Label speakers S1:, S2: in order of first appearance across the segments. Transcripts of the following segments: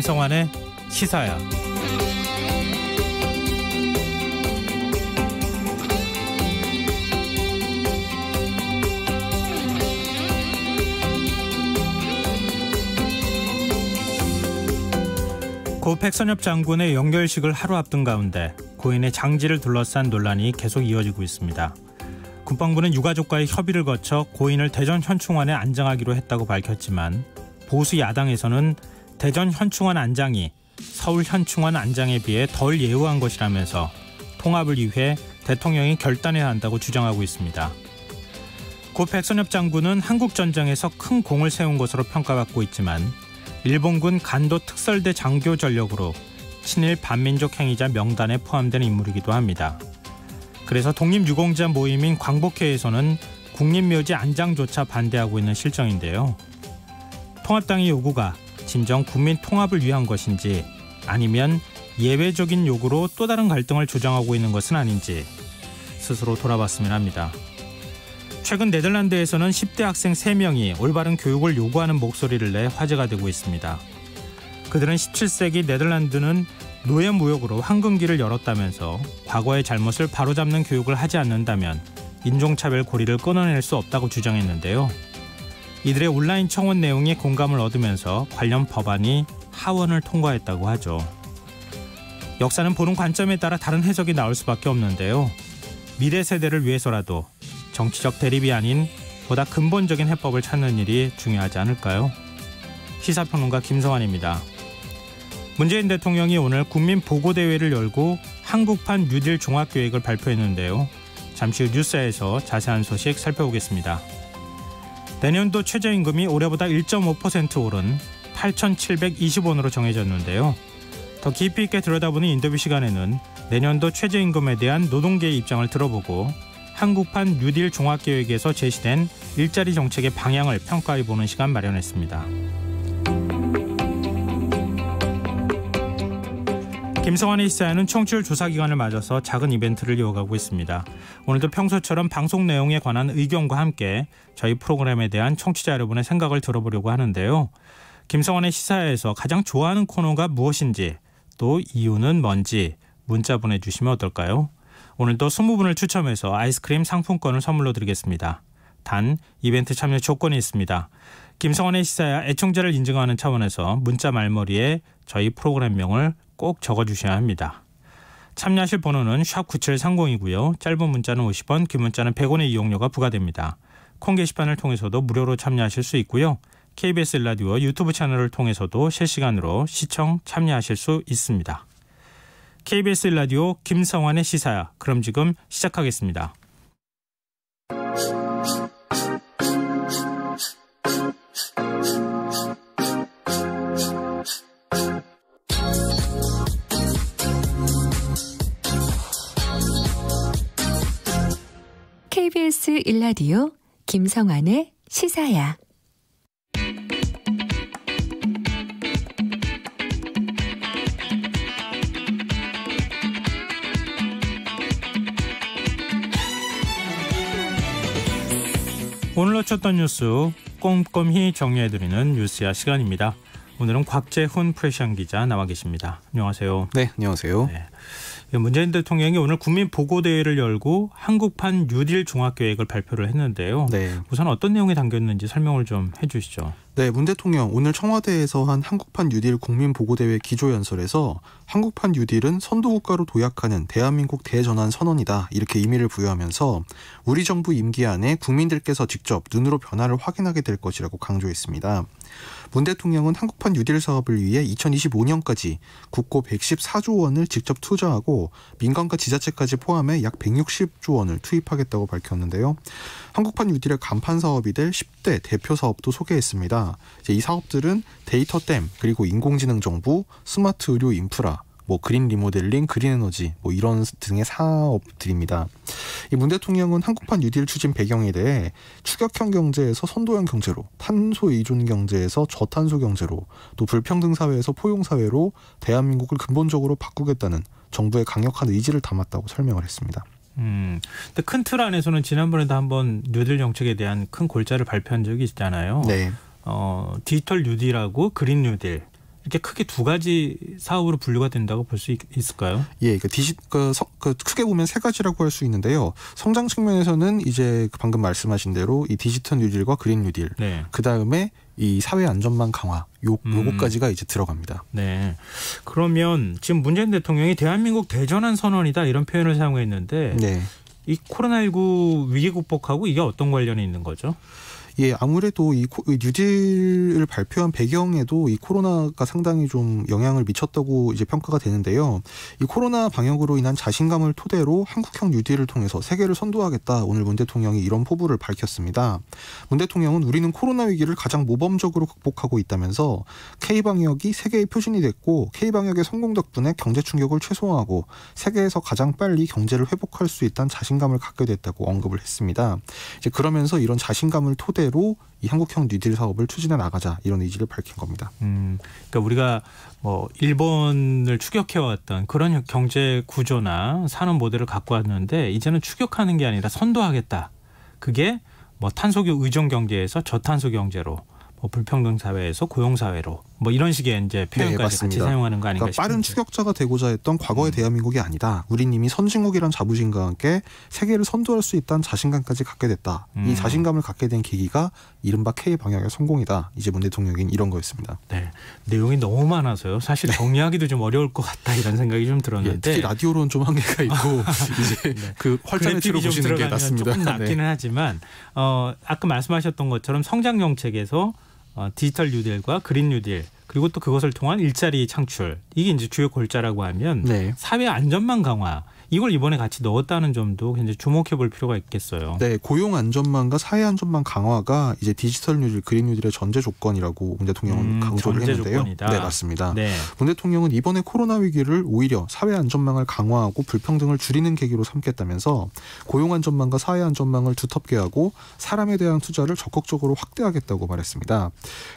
S1: 김성환의 시사야. 고 백선엽 장군의 영결식을 하루 앞둔 가운데 고인의 장지를 둘러싼 논란이 계속 이어지고 있습니다. 국방부는 유가족과의 협의를 거쳐 고인을 대전 현충원에 안장하기로 했다고 밝혔지만 보수 야당에서는 대전 현충원 안장이 서울 현충원 안장에 비해 덜 예우한 것이라면서 통합을 위해 대통령이 결단해야 한다고 주장하고 있습니다. 고 백선엽 장군은 한국전쟁에서 큰 공을 세운 것으로 평가받고 있지만 일본군 간도 특설대 장교 전력으로 친일 반민족 행위자 명단에 포함된 인물이기도 합니다. 그래서 독립유공자 모임인 광복회에서는 국립묘지 안장조차 반대하고 있는 실정인데요. 통합당의 요구가 진정 국민 통합을 위한 것인지 아니면 예외적인 요구로 또 다른 갈등을 조장하고 있는 것은 아닌지 스스로 돌아봤으면 합니다. 최근 네덜란드에서는 10대 학생 3명이 올바른 교육을 요구하는 목소리를 내 화제가 되고 있습니다. 그들은 17세기 네덜란드는 노예무역으로 황금기를 열었다면서 과거의 잘못을 바로잡는 교육을 하지 않는다면 인종차별 고리를 끊어낼 수 없다고 주장했는데요. 이들의 온라인 청원 내용에 공감을 얻으면서 관련 법안이 하원을 통과했다고 하죠. 역사는 보는 관점에 따라 다른 해석이 나올 수밖에 없는데요. 미래 세대를 위해서라도 정치적 대립이 아닌 보다 근본적인 해법을 찾는 일이 중요하지 않을까요? 시사평론가 김성환입니다. 문재인 대통령이 오늘 국민보고대회를 열고 한국판 뉴딜 종합계획을 발표했는데요. 잠시 후 뉴스에서 자세한 소식 살펴보겠습니다. 내년도 최저임금이 올해보다 1.5% 오른 8,720원으로 정해졌는데요. 더 깊이 있게 들여다보는 인터뷰 시간에는 내년도 최저임금에 대한 노동계의 입장을 들어보고 한국판 뉴딜 종합계획에서 제시된 일자리 정책의 방향을 평가해보는 시간 마련했습니다. 김성환의 시사에는 청취율 조사 기간을 맞아서 작은 이벤트를 이어가고 있습니다. 오늘도 평소처럼 방송 내용에 관한 의견과 함께 저희 프로그램에 대한 청취자 여러분의 생각을 들어보려고 하는데요. 김성환의 시사에서 가장 좋아하는 코너가 무엇인지 또 이유는 뭔지 문자 보내주시면 어떨까요? 오늘도 20분을 추첨해서 아이스크림 상품권을 선물로 드리겠습니다. 단 이벤트 참여 조건이 있습니다. 김성환의 시사야 애청자를 인증하는 차원에서 문자 말머리에 저희 프로그램명을 꼭 적어주셔야 합니다. 참여하실 번호는 샵9730이고요. 짧은 문자는 50원, 긴 문자는 100원의 이용료가 부과됩니다. 콩 게시판을 통해서도 무료로 참여하실 수 있고요. KBS 라디오 유튜브 채널을 통해서도 실시간으로 시청 참여하실 수 있습니다. KBS 라디오 김성환의 시사야. 그럼 지금 시작하겠습니다.
S2: KBS 1라디오 김성환의 시사야.
S1: 오늘 놓쳤던 뉴스 꼼꼼히 정리해드리는 뉴스야 시간입니다. 오늘은 곽재훈 프레시안 기자 나와 계십니다. 안녕하세요.
S3: 네, 안녕하세요.
S1: 네. 문재인 대통령이 오늘 국민보고대회를 열고 한국판 뉴딜 종합계획을 발표를 했는데요.
S3: 네.
S1: 우선 어떤 내용이 담겼는지 설명을 좀 해주시죠.
S3: 네, 문 대통령 오늘 청와대에서 한 한국판 뉴딜 국민보고대회 기조연설에서 한국판 뉴딜은 선도국가로 도약하는 대한민국 대전환 선언이다 이렇게 의미를 부여하면서 우리 정부 임기 안에 국민들께서 직접 눈으로 변화를 확인하게 될 것이라고 강조했습니다. 문 대통령은 한국판 뉴딜 사업을 위해 2025년까지 국고 114조 원을 직접 투자하고 민간과 지자체까지 포함해 약 160조 원을 투입하겠다고 밝혔는데요. 한국판 뉴딜의 간판 사업이 될 10대 대표 사업도 소개했습니다. 이 사업들은 데이터댐, 그리고 인공지능 정부, 스마트 의료 인프라, 그린 리모델링, 그린 에너지 이런 등의 사업들입니다. 이 문 대통령은 한국판 뉴딜 추진 배경에 대해 추격형 경제에서 선도형 경제로, 탄소 의존 경제에서 저탄소 경제로, 또 불평등 사회에서 포용 사회로 대한민국을 근본적으로 바꾸겠다는 정부의 강력한 의지를 담았다고 설명을 했습니다.
S1: 근데 큰 틀 안에서는 지난번에도 한번 뉴딜 정책에 대한 큰 골자를 발표한 적이 있잖아요.
S3: 네.
S1: 디지털 뉴딜하고 그린 뉴딜 이렇게 크게 두 가지 사업으로 분류가 된다고 볼 수 있을까요?
S3: 예, 크게 보면 세 가지라고 할 수 있는데요. 성장 측면에서는 이제 방금 말씀하신 대로 이 디지털 뉴딜과 그린 뉴딜,
S1: 네.
S3: 그 다음에 이 사회 안전망 강화, 요거까지가 이제 들어갑니다.
S1: 네. 그러면 지금 문재인 대통령이 대한민국 대전환 선언이다 이런 표현을 사용했는데
S3: 네.
S1: 이 코로나19 위기 극복하고 이게 어떤 관련이 있는 거죠?
S3: 예, 아무래도 이 뉴딜을 발표한 배경에도 이 코로나가 상당히 좀 영향을 미쳤다고 이제 평가가 되는데요. 이 코로나 방역으로 인한 자신감을 토대로 한국형 뉴딜을 통해서 세계를 선도하겠다. 오늘 문 대통령이 이런 포부를 밝혔습니다. 문 대통령은 우리는 코로나 위기를 가장 모범적으로 극복하고 있다면서 K방역이 세계의 표준이 됐고 K방역의 성공 덕분에 경제 충격을 최소화하고 세계에서 가장 빨리 경제를 회복할 수 있다는 자신감을 갖게 됐다고 언급을 했습니다. 이제 그러면서 이런 자신감을 토대로 이 한국형 뉴딜 사업을 추진해 나가자 이런 의지를 밝힌 겁니다.
S1: 그러니까 우리가 뭐 일본을 추격해왔던 그런 경제 구조나 산업 모델을 갖고 왔는데 이제는 추격하는 게 아니라 선도하겠다. 그게 뭐 탄소 의존 경제에서 저탄소 경제로, 뭐 불평등 사회에서 고용 사회로, 뭐 이런 식의 이제 표현까지 같이 사용하는 거 아닌가
S3: 그러니까
S1: 싶은데.
S3: 빠른 추격자가 되고자 했던 과거의 대한민국이 아니다. 우린 이미 선진국이란 자부심과 함께 세계를 선도할 수 있다는 자신감까지 갖게 됐다. 이 자신감을 갖게 된 계기가 이른바 K방역의 성공이다. 이제 문 대통령인 이런 거였습니다.
S1: 네, 내용이 너무 많아서요. 사실 정리하기도 좀 어려울 것 같다 이런 생각이 좀 들었는데.
S3: 예, 특히 라디오로는 좀 한계가 있고 이제
S1: 네.
S3: 그 활자매치로 보시는 게 낫습니다.
S1: 조금 낫기는 하지만 아까 말씀하셨던 것처럼 성장 정책에서 디지털 뉴딜과 그린 뉴딜 그리고 또 그것을 통한 일자리 창출 이게 이제 주요 골자라고 하면
S3: 네.
S1: 사회 안전망 강화 이걸 이번에 같이 넣었다는 점도 굉장히 주목해 볼 필요가 있겠어요.
S3: 네, 고용 안전망과 사회 안전망 강화가 이제 디지털 뉴딜, 그린 뉴딜의 전제 조건이라고 문 대통령은 강조를 했는데요.
S1: 조건이다.
S3: 네, 맞습니다.
S1: 네.
S3: 문 대통령은 이번에 코로나 위기를 오히려 사회 안전망을 강화하고 불평등을 줄이는 계기로 삼겠다면서 고용 안전망과 사회 안전망을 두텁게 하고 사람에 대한 투자를 적극적으로 확대하겠다고 말했습니다.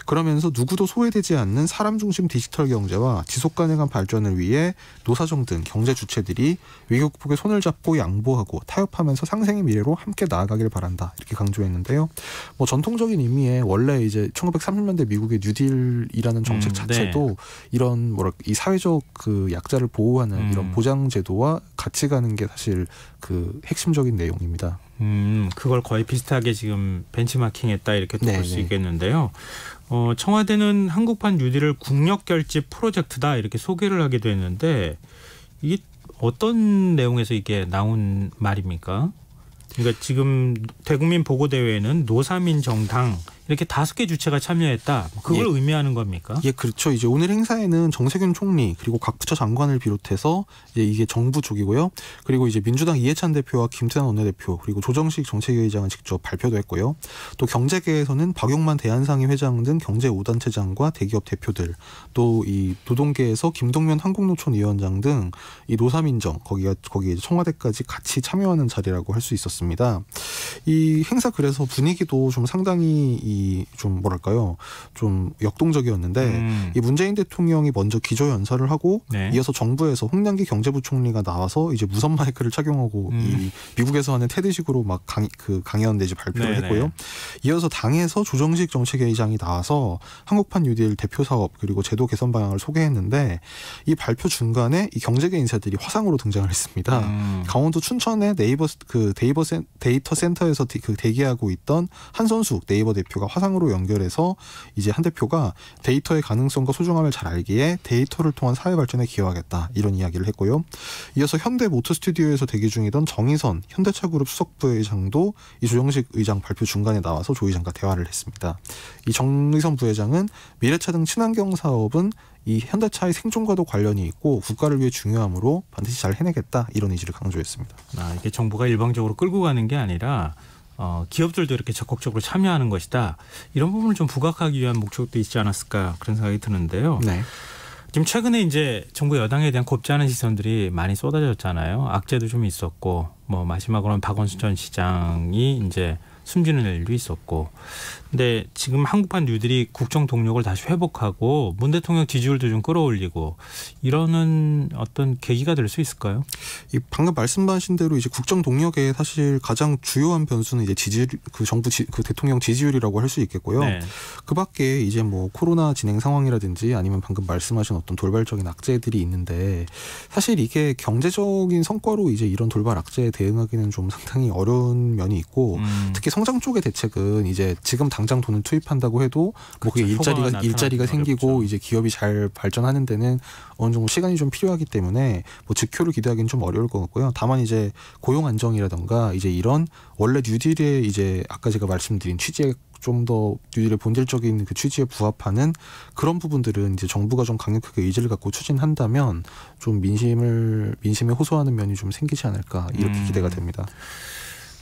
S3: 그러면서 누구도 소외되지 않는 사람 중심 디지털 경제와 지속 가능한 발전을 위해 노사정 등 경제 주체들이 위기 극복에 손을 잡고 양보하고 타협하면서 상생의 미래로 함께 나아가길 바란다. 이렇게 강조했는데요. 뭐 전통적인 의미의 원래 이제 1930년대 미국의 뉴딜이라는 정책 자체도
S1: 네.
S3: 이런 이 사회적 그 약자를 보호하는 이런 보장 제도와 같이 가는 게 사실 그 핵심적인 내용입니다.
S1: 그걸 거의 비슷하게 지금 벤치마킹했다 이렇게 볼 수
S3: 네네.
S1: 있겠는데요. 청와대는 한국판 뉴딜을 국력 결집 프로젝트다 이렇게 소개를 하기도 했는데 이게 어떤 내용에서 이게 나온 말입니까? 그러니까 지금 대국민 보고대회에는 노사민 정당 이렇게 5개 주체가 참여했다. 그걸
S3: 예.
S1: 의미하는 겁니까?
S3: 예, 그렇죠. 이제 오늘 행사에는 정세균 총리 그리고 각 부처 장관을 비롯해서 이제 이게 정부 쪽이고요. 그리고 이제 민주당 이해찬 대표와 김태환 원내대표 그리고 조정식 정책위 의장은 직접 발표도 했고요. 또 경제계에서는 박용만 대한상의 회장 등 경제 5단체장과 대기업 대표들 또 이 노동계에서 김동연 한국노총 위원장 등 이 노사민정 거기에 청와대까지 같이 참여하는 자리라고 할 수 있었습니다. 이 행사 그래서 분위기도 좀 상당히 좀 뭐랄까요, 좀 역동적이었는데 이 문재인 대통령이 먼저 기조 연설을 하고
S1: 네.
S3: 이어서 정부에서 홍남기 경제부총리가 나와서 이제 무선 마이크를 착용하고 이 미국에서 하는 테드식으로 막 강연 내지 발표를
S1: 네네.
S3: 했고요. 이어서 당에서 조정식 정책회의장이 나와서 한국판 뉴딜 대표 사업 그리고 제도 개선 방향을 소개했는데 이 발표 중간에 이 경제계 인사들이 화상으로 등장을 했습니다. 강원도 춘천의 데이터 센터에서 대기하고 있던 한선숙 네이버 대표가 화상으로 연결해서 이제 한 대표가 데이터의 가능성과 소중함을 잘 알기에 데이터를 통한 사회 발전에 기여하겠다 이런 이야기를 했고요. 이어서 현대모터 스튜디오에서 대기 중이던 정의선 현대차그룹 수석부회장도 이 조정식 의장 발표 중간에 나와서 조 의장과 대화를 했습니다. 이 정의선 부회장은 미래차 등 친환경 사업은 이 현대차의 생존과도 관련이 있고 국가를 위해 중요하므로 반드시 잘 해내겠다 이런 의지를 강조했습니다.
S1: 이게 정부가 일방적으로 끌고 가는 게 아니라 기업들도 이렇게 적극적으로 참여하는 것이다. 이런 부분을 좀 부각하기 위한 목적도 있지 않았을까 그런 생각이 드는데요.
S3: 네.
S1: 지금 최근에 이제 정부 여당에 대한 곱지 않은 시선들이 많이 쏟아졌잖아요. 악재도 좀 있었고 뭐 마지막으로는 박원순 전 시장이 이제 숨지는 일도 있었고. 근데 지금 한국판 뉴딜이 국정 동력을 다시 회복하고 문 대통령 지지율도 좀 끌어올리고 이러는 어떤 계기가 될 수 있을까요?
S3: 이 방금 말씀하신 대로 이제 국정 동력의 사실 가장 주요한 변수는 이제 그 정부 그 대통령 지지율이라고 할 수 있겠고요.
S1: 네.
S3: 그밖에 이제 뭐 코로나 진행 상황이라든지 아니면 방금 말씀하신 어떤 돌발적인 악재들이 있는데 사실 이게 경제적인 성과로 이제 이런 돌발 악재에 대응하기는 좀 상당히 어려운 면이 있고 특히 성장 쪽의 대책은 이제 지금 당장 돈을 투입한다고 해도 뭐 그게 일자리가 생기고 어렵죠. 이제 기업이 잘 발전하는 데는 어느 정도 시간이 좀 필요하기 때문에 뭐 즉효를 기대하기는 좀 어려울 것 같고요. 다만 이제 고용 안정이라든가 이제 이런 원래 뉴딜의 이제 아까 제가 말씀드린 취지에 좀 더 뉴딜의 본질적인 그 취지에 부합하는 그런 부분들은 이제 정부가 좀 강력하게 의지를 갖고 추진한다면 좀 민심에 호소하는 면이 좀 생기지 않을까 이렇게 기대가 됩니다.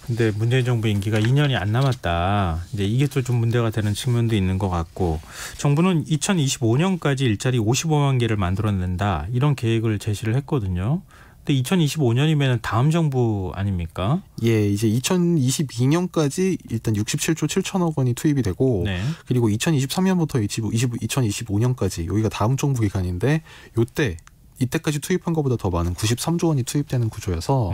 S1: 근데 문재인 정부 임기가 2년이 안 남았다. 이제 이게 또 좀 문제가 되는 측면도 있는 것 같고 정부는 2025년까지 일자리 55만 개를 만들어낸다. 이런 계획을 제시를 했거든요. 근데 2025년이면 다음 정부 아닙니까?
S3: 예, 이제 2022년까지 일단 67조 7천억 원이 투입이 되고 네. 그리고 2023년부터 2025년까지 여기가 다음 정부 기간인데 이때까지 투입한 것보다 더 많은 93조 원이 투입되는 구조여서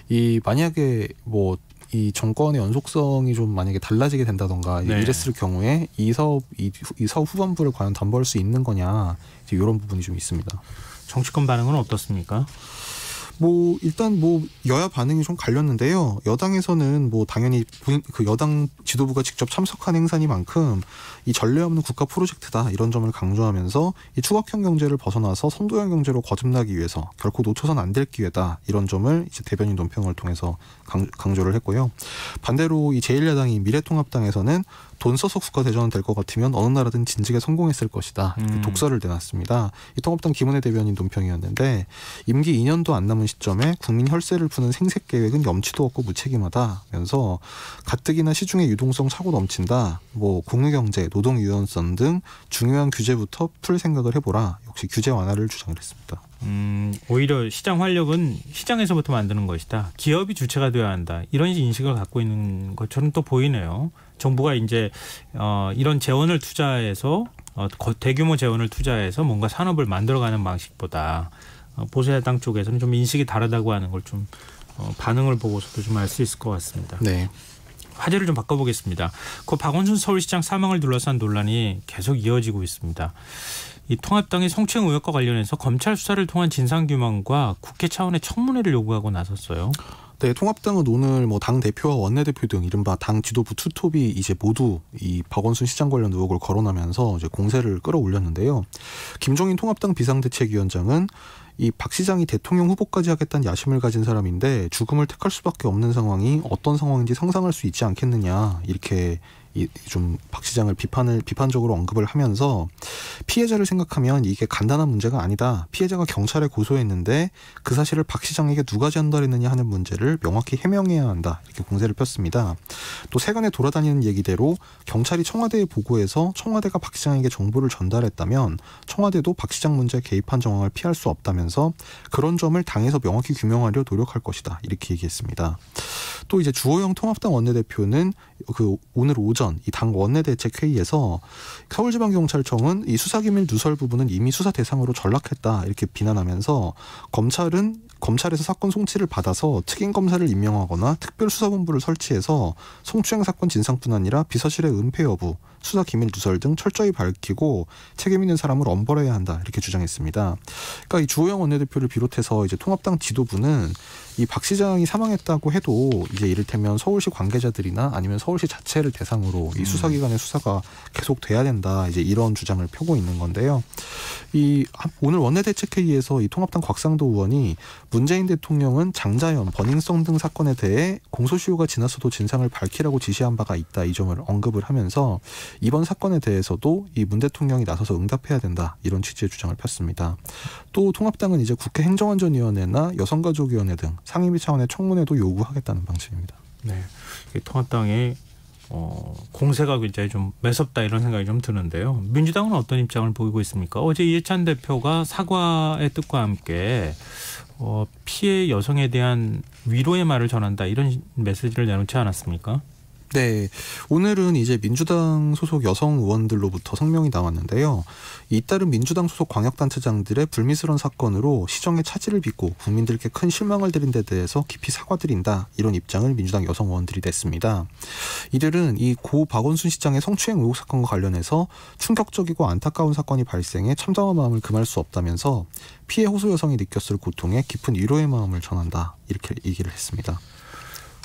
S3: 이 만약에 뭐 이 정권의 연속성이 좀 만약에 달라지게 된다던가 네. 이랬을 경우에 이 사업 후반부를 과연 담보할 수 있는 거냐 이제 이런 부분이 좀 있습니다.
S1: 정치권 반응은 어떻습니까?
S3: 뭐 일단 뭐 여야 반응이 좀 갈렸는데요. 여당에서는 뭐 당연히 그 여당 지도부가 직접 참석한 행사니만큼 이 전례 없는 국가 프로젝트다 이런 점을 강조하면서 이 추각형 경제를 벗어나서 선도형 경제로 거듭나기 위해서 결코 놓쳐선 안 될 기회다 이런 점을 이제 대변인 논평을 통해서 강조를 했고요. 반대로 이 제1야당인 미래통합당에서는 돈 써서 국가 대전은 될 것 같으면 어느 나라든 진즉에 성공했을 것이다. 독설을 내놨습니다. 이 통합당 김은혜 대변인 논평이었는데 임기 2년도 안 남은 시점에 국민 혈세를 푸는 생색 계획은 염치도 없고 무책임하다면서 가뜩이나 시중에 유동성 차고 넘친다. 뭐 공유경제, 노동 유연성 등 중요한 규제부터 풀 생각을 해보라. 역시 규제 완화를 주장을 했습니다.
S1: 오히려 시장 활력은 시장에서부터 만드는 것이다. 기업이 주체가 되어야 한다. 이런 인식을 갖고 있는 것처럼 또 보이네요. 정부가 이제 이런 재원을 투자해서 대규모 재원을 투자해서 뭔가 산업을 만들어가는 방식보다 보수야당 쪽에서는 좀 인식이 다르다고 하는 걸 좀 반응을 보고서도 좀 알 수 있을 것 같습니다.
S3: 네.
S1: 화제를 좀 바꿔보겠습니다. 그 박원순 서울시장 사망을 둘러싼 논란이 계속 이어지고 있습니다. 이 통합당이 성추행 의혹과 관련해서 검찰 수사를 통한 진상규명과 국회 차원의 청문회를 요구하고 나섰어요.
S3: 네, 통합당은 오늘 뭐 당 대표와 원내대표 등 이른바 당 지도부 투톱이 이제 모두 이 박원순 시장 관련 의혹을 거론하면서 이제 공세를 끌어올렸는데요. 김종인 통합당 비상대책위원장은 이 박 시장이 대통령 후보까지 하겠다는 야심을 가진 사람인데 죽음을 택할 수밖에 없는 상황이 어떤 상황인지 상상할 수 있지 않겠느냐 이렇게 좀 박 시장을 비판적으로 언급을 하면서 피해자를 생각하면 이게 간단한 문제가 아니다. 피해자가 경찰에 고소했는데 그 사실을 박 시장에게 누가 전달했느냐 하는 문제를 명확히 해명해야 한다. 이렇게 공세를 폈습니다. 또 세간에 돌아다니는 얘기대로 경찰이 청와대에 보고해서 청와대가 박 시장에게 정보를 전달했다면 청와대도 박 시장 문제에 개입한 정황을 피할 수 없다면서 그런 점을 당에서 명확히 규명하려 노력할 것이다. 이렇게 얘기했습니다. 또 이제 주호영 통합당 원내대표는 그 오늘 오전 이 당 원내대책회의에서 서울지방경찰청은 이 수사기밀 누설 부분은 이미 수사 대상으로 전락했다 이렇게 비난하면서 검찰에서 사건 송치를 받아서 특임검사를 임명하거나 특별수사본부를 설치해서 성추행 사건 진상뿐 아니라 비서실의 은폐 여부, 수사 기밀 누설 등 철저히 밝히고 책임 있는 사람을 엄벌해야 한다 이렇게 주장했습니다. 그러니까 이 주호영 원내대표를 비롯해서 이제 통합당 지도부는 이 박 시장이 사망했다고 해도 이제 이를테면 서울시 관계자들이나 아니면 서울시 자체를 대상으로 이 수사기관의 수사가 계속돼야 된다 이제 이런 주장을 펴고 있는 건데요. 이 오늘 원내대책회의에서 이 통합당 곽상도 의원이 문재인 대통령은 장자연, 버닝썬 등 사건에 대해 공소시효가 지났어도 진상을 밝히라고 지시한 바가 있다 이 점을 언급을 하면서 이번 사건에 대해서도 이 문 대통령이 나서서 응답해야 된다 이런 취지의 주장을 폈습니다. 또 통합당은 이제 국회 행정안전위원회나 여성가족위원회 등 상임위 차원의 청문회도 요구하겠다는 방침입니다.
S1: 네, 통합당의 공세가 굉장히 좀 매섭다 이런 생각이 좀 드는데요. 민주당은 어떤 입장을 보이고 있습니까? 어제 이해찬 대표가 사과의 뜻과 함께 피해 여성에 대한 위로의 말을 전한다 이런 메시지를 내놓지 않았습니까?
S3: 네, 오늘은 이제 민주당 소속 여성 의원들로부터 성명이 나왔는데요. 잇따른 민주당 소속 광역단체장들의 불미스러운 사건으로 시정의 차질을 빚고 국민들께 큰 실망을 드린 데 대해서 깊이 사과드린다. 이런 입장을 민주당 여성 의원들이 냈습니다. 이들은 이 고 박원순 시장의 성추행 의혹 사건과 관련해서 충격적이고 안타까운 사건이 발생해 참담한 마음을 금할 수 없다면서 피해 호소 여성이 느꼈을 고통에 깊은 위로의 마음을 전한다. 이렇게 얘기를 했습니다.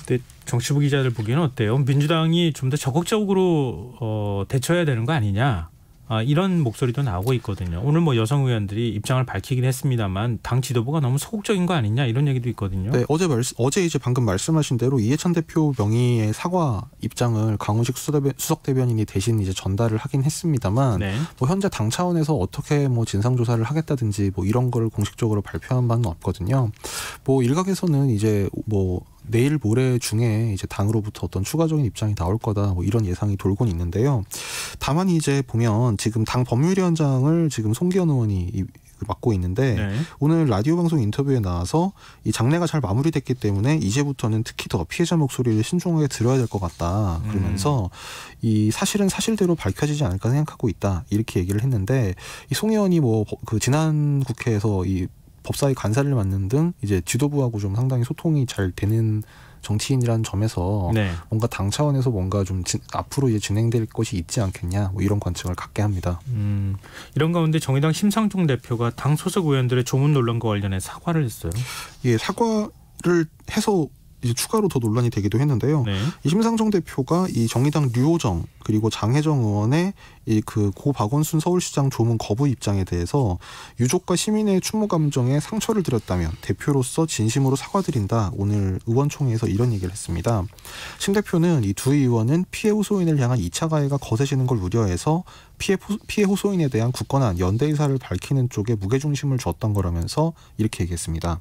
S1: 근데 정치부 기자들 보기에는 어때요? 민주당이 좀 더 적극적으로 대처해야 되는 거 아니냐? 이런 목소리도 나오고 있거든요. 오늘 뭐 여성 의원들이 입장을 밝히긴 했습니다만 당 지도부가 너무 소극적인 거 아니냐 이런 얘기도 있거든요.
S3: 네, 어제 이제 방금 말씀하신 대로 이해찬 대표 명의의 사과 입장을 강훈식 수석 대변인이 대신 이제 전달을 하긴 했습니다만,
S1: 네.
S3: 뭐 현재 당 차원에서 어떻게 뭐 진상 조사를 하겠다든지 뭐 이런 걸 공식적으로 발표한 바는 없거든요. 뭐 일각에서는 이제 뭐 내일 모레 중에 이제 당으로부터 어떤 추가적인 입장이 나올 거다 뭐 이런 예상이 돌곤 있는데요. 다만 이제 보면 지금 당 법률위원장을 지금 송기현 의원이 맡고 있는데
S1: 네.
S3: 오늘 라디오 방송 인터뷰에 나와서 이 장례가 잘 마무리됐기 때문에 이제부터는 특히 더 피해자 목소리를 신중하게 들어야 될 것 같다 그러면서 이 사실은 사실대로 밝혀지지 않을까 생각하고 있다 이렇게 얘기를 했는데 이 송 의원이 뭐 그 지난 국회에서 이 법사위 간사를 맡는 등 이제 지도부하고 좀 상당히 소통이 잘 되는 정치인이라는 점에서
S1: 네.
S3: 뭔가 당 차원에서 뭔가 좀 앞으로 이제 진행될 것이 있지 않겠냐 뭐 이런 관측을 갖게 합니다.
S1: 이런 가운데 정의당 심상정 대표가 당 소속 의원들의 조문 논란과 관련해 사과를 했어요.
S3: 예, 사과를 해서 이제 추가로 더 논란이 되기도 했는데요.
S1: 네.
S3: 이 심상정 대표가 이 정의당 류호정 그리고 장혜정 의원의 이 그 고 박원순 서울시장 조문 거부 입장에 대해서 유족과 시민의 추모 감정에 상처를 드렸다면 대표로서 진심으로 사과드린다. 오늘 의원총회에서 이런 얘기를 했습니다. 심 대표는 이 두 의원은 피해 호소인을 향한 2차 가해가 거세지는 걸 우려해서 피해 호소인에 대한 굳건한 연대 의사를 밝히는 쪽에 무게중심을 줬던 거라면서 이렇게 얘기했습니다.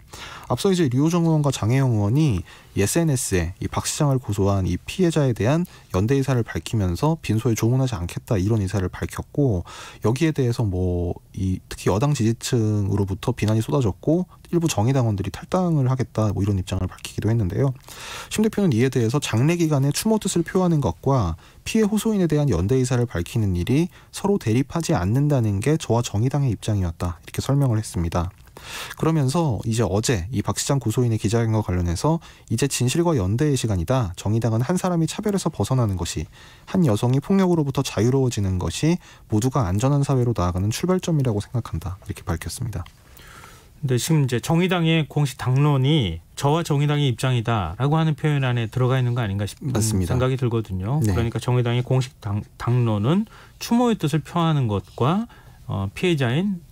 S3: 앞서 이제 류호정 의원과 장혜영 의원이 SNS에 이 박 시장을 고소한 이 피해자에 대한 연대 의사를 밝히면서 빈소에 조문하지 않겠다 이런 의사를 밝혔고 여기에 대해서 뭐 이 특히 여당 지지층으로부터 비난이 쏟아졌고 일부 정의당원들이 탈당을 하겠다 뭐 이런 입장을 밝히기도 했는데요. 심 대표는 이에 대해서 장례 기간에 추모 뜻을 표하는 것과 피해 호소인에 대한 연대 의사를 밝히는 일이 서로 대립하지 않는다는 게 저와 정의당의 입장이었다 이렇게 설명을 했습니다. 그러면서 이제 어제 이 박 시장 고소인의 기자회견과 관련해서 이제 진실과 연대의 시간이다. 정의당은 한 사람이 차별에서 벗어나는 것이 한 여성이 폭력으로부터 자유로워지는 것이 모두가 안전한 사회로 나아가는 출발점이라고 생각한다. 이렇게 밝혔습니다.
S1: 근데 지금 이제 정의당의 공식 당론이 저와 정의당의 입장이다라고 하는 표현 안에 들어가 있는 거 아닌가 싶은
S3: 맞습니다.
S1: 생각이 들거든요.
S3: 네.
S1: 그러니까 정의당의 공식 당론은 추모의 뜻을 표하는 것과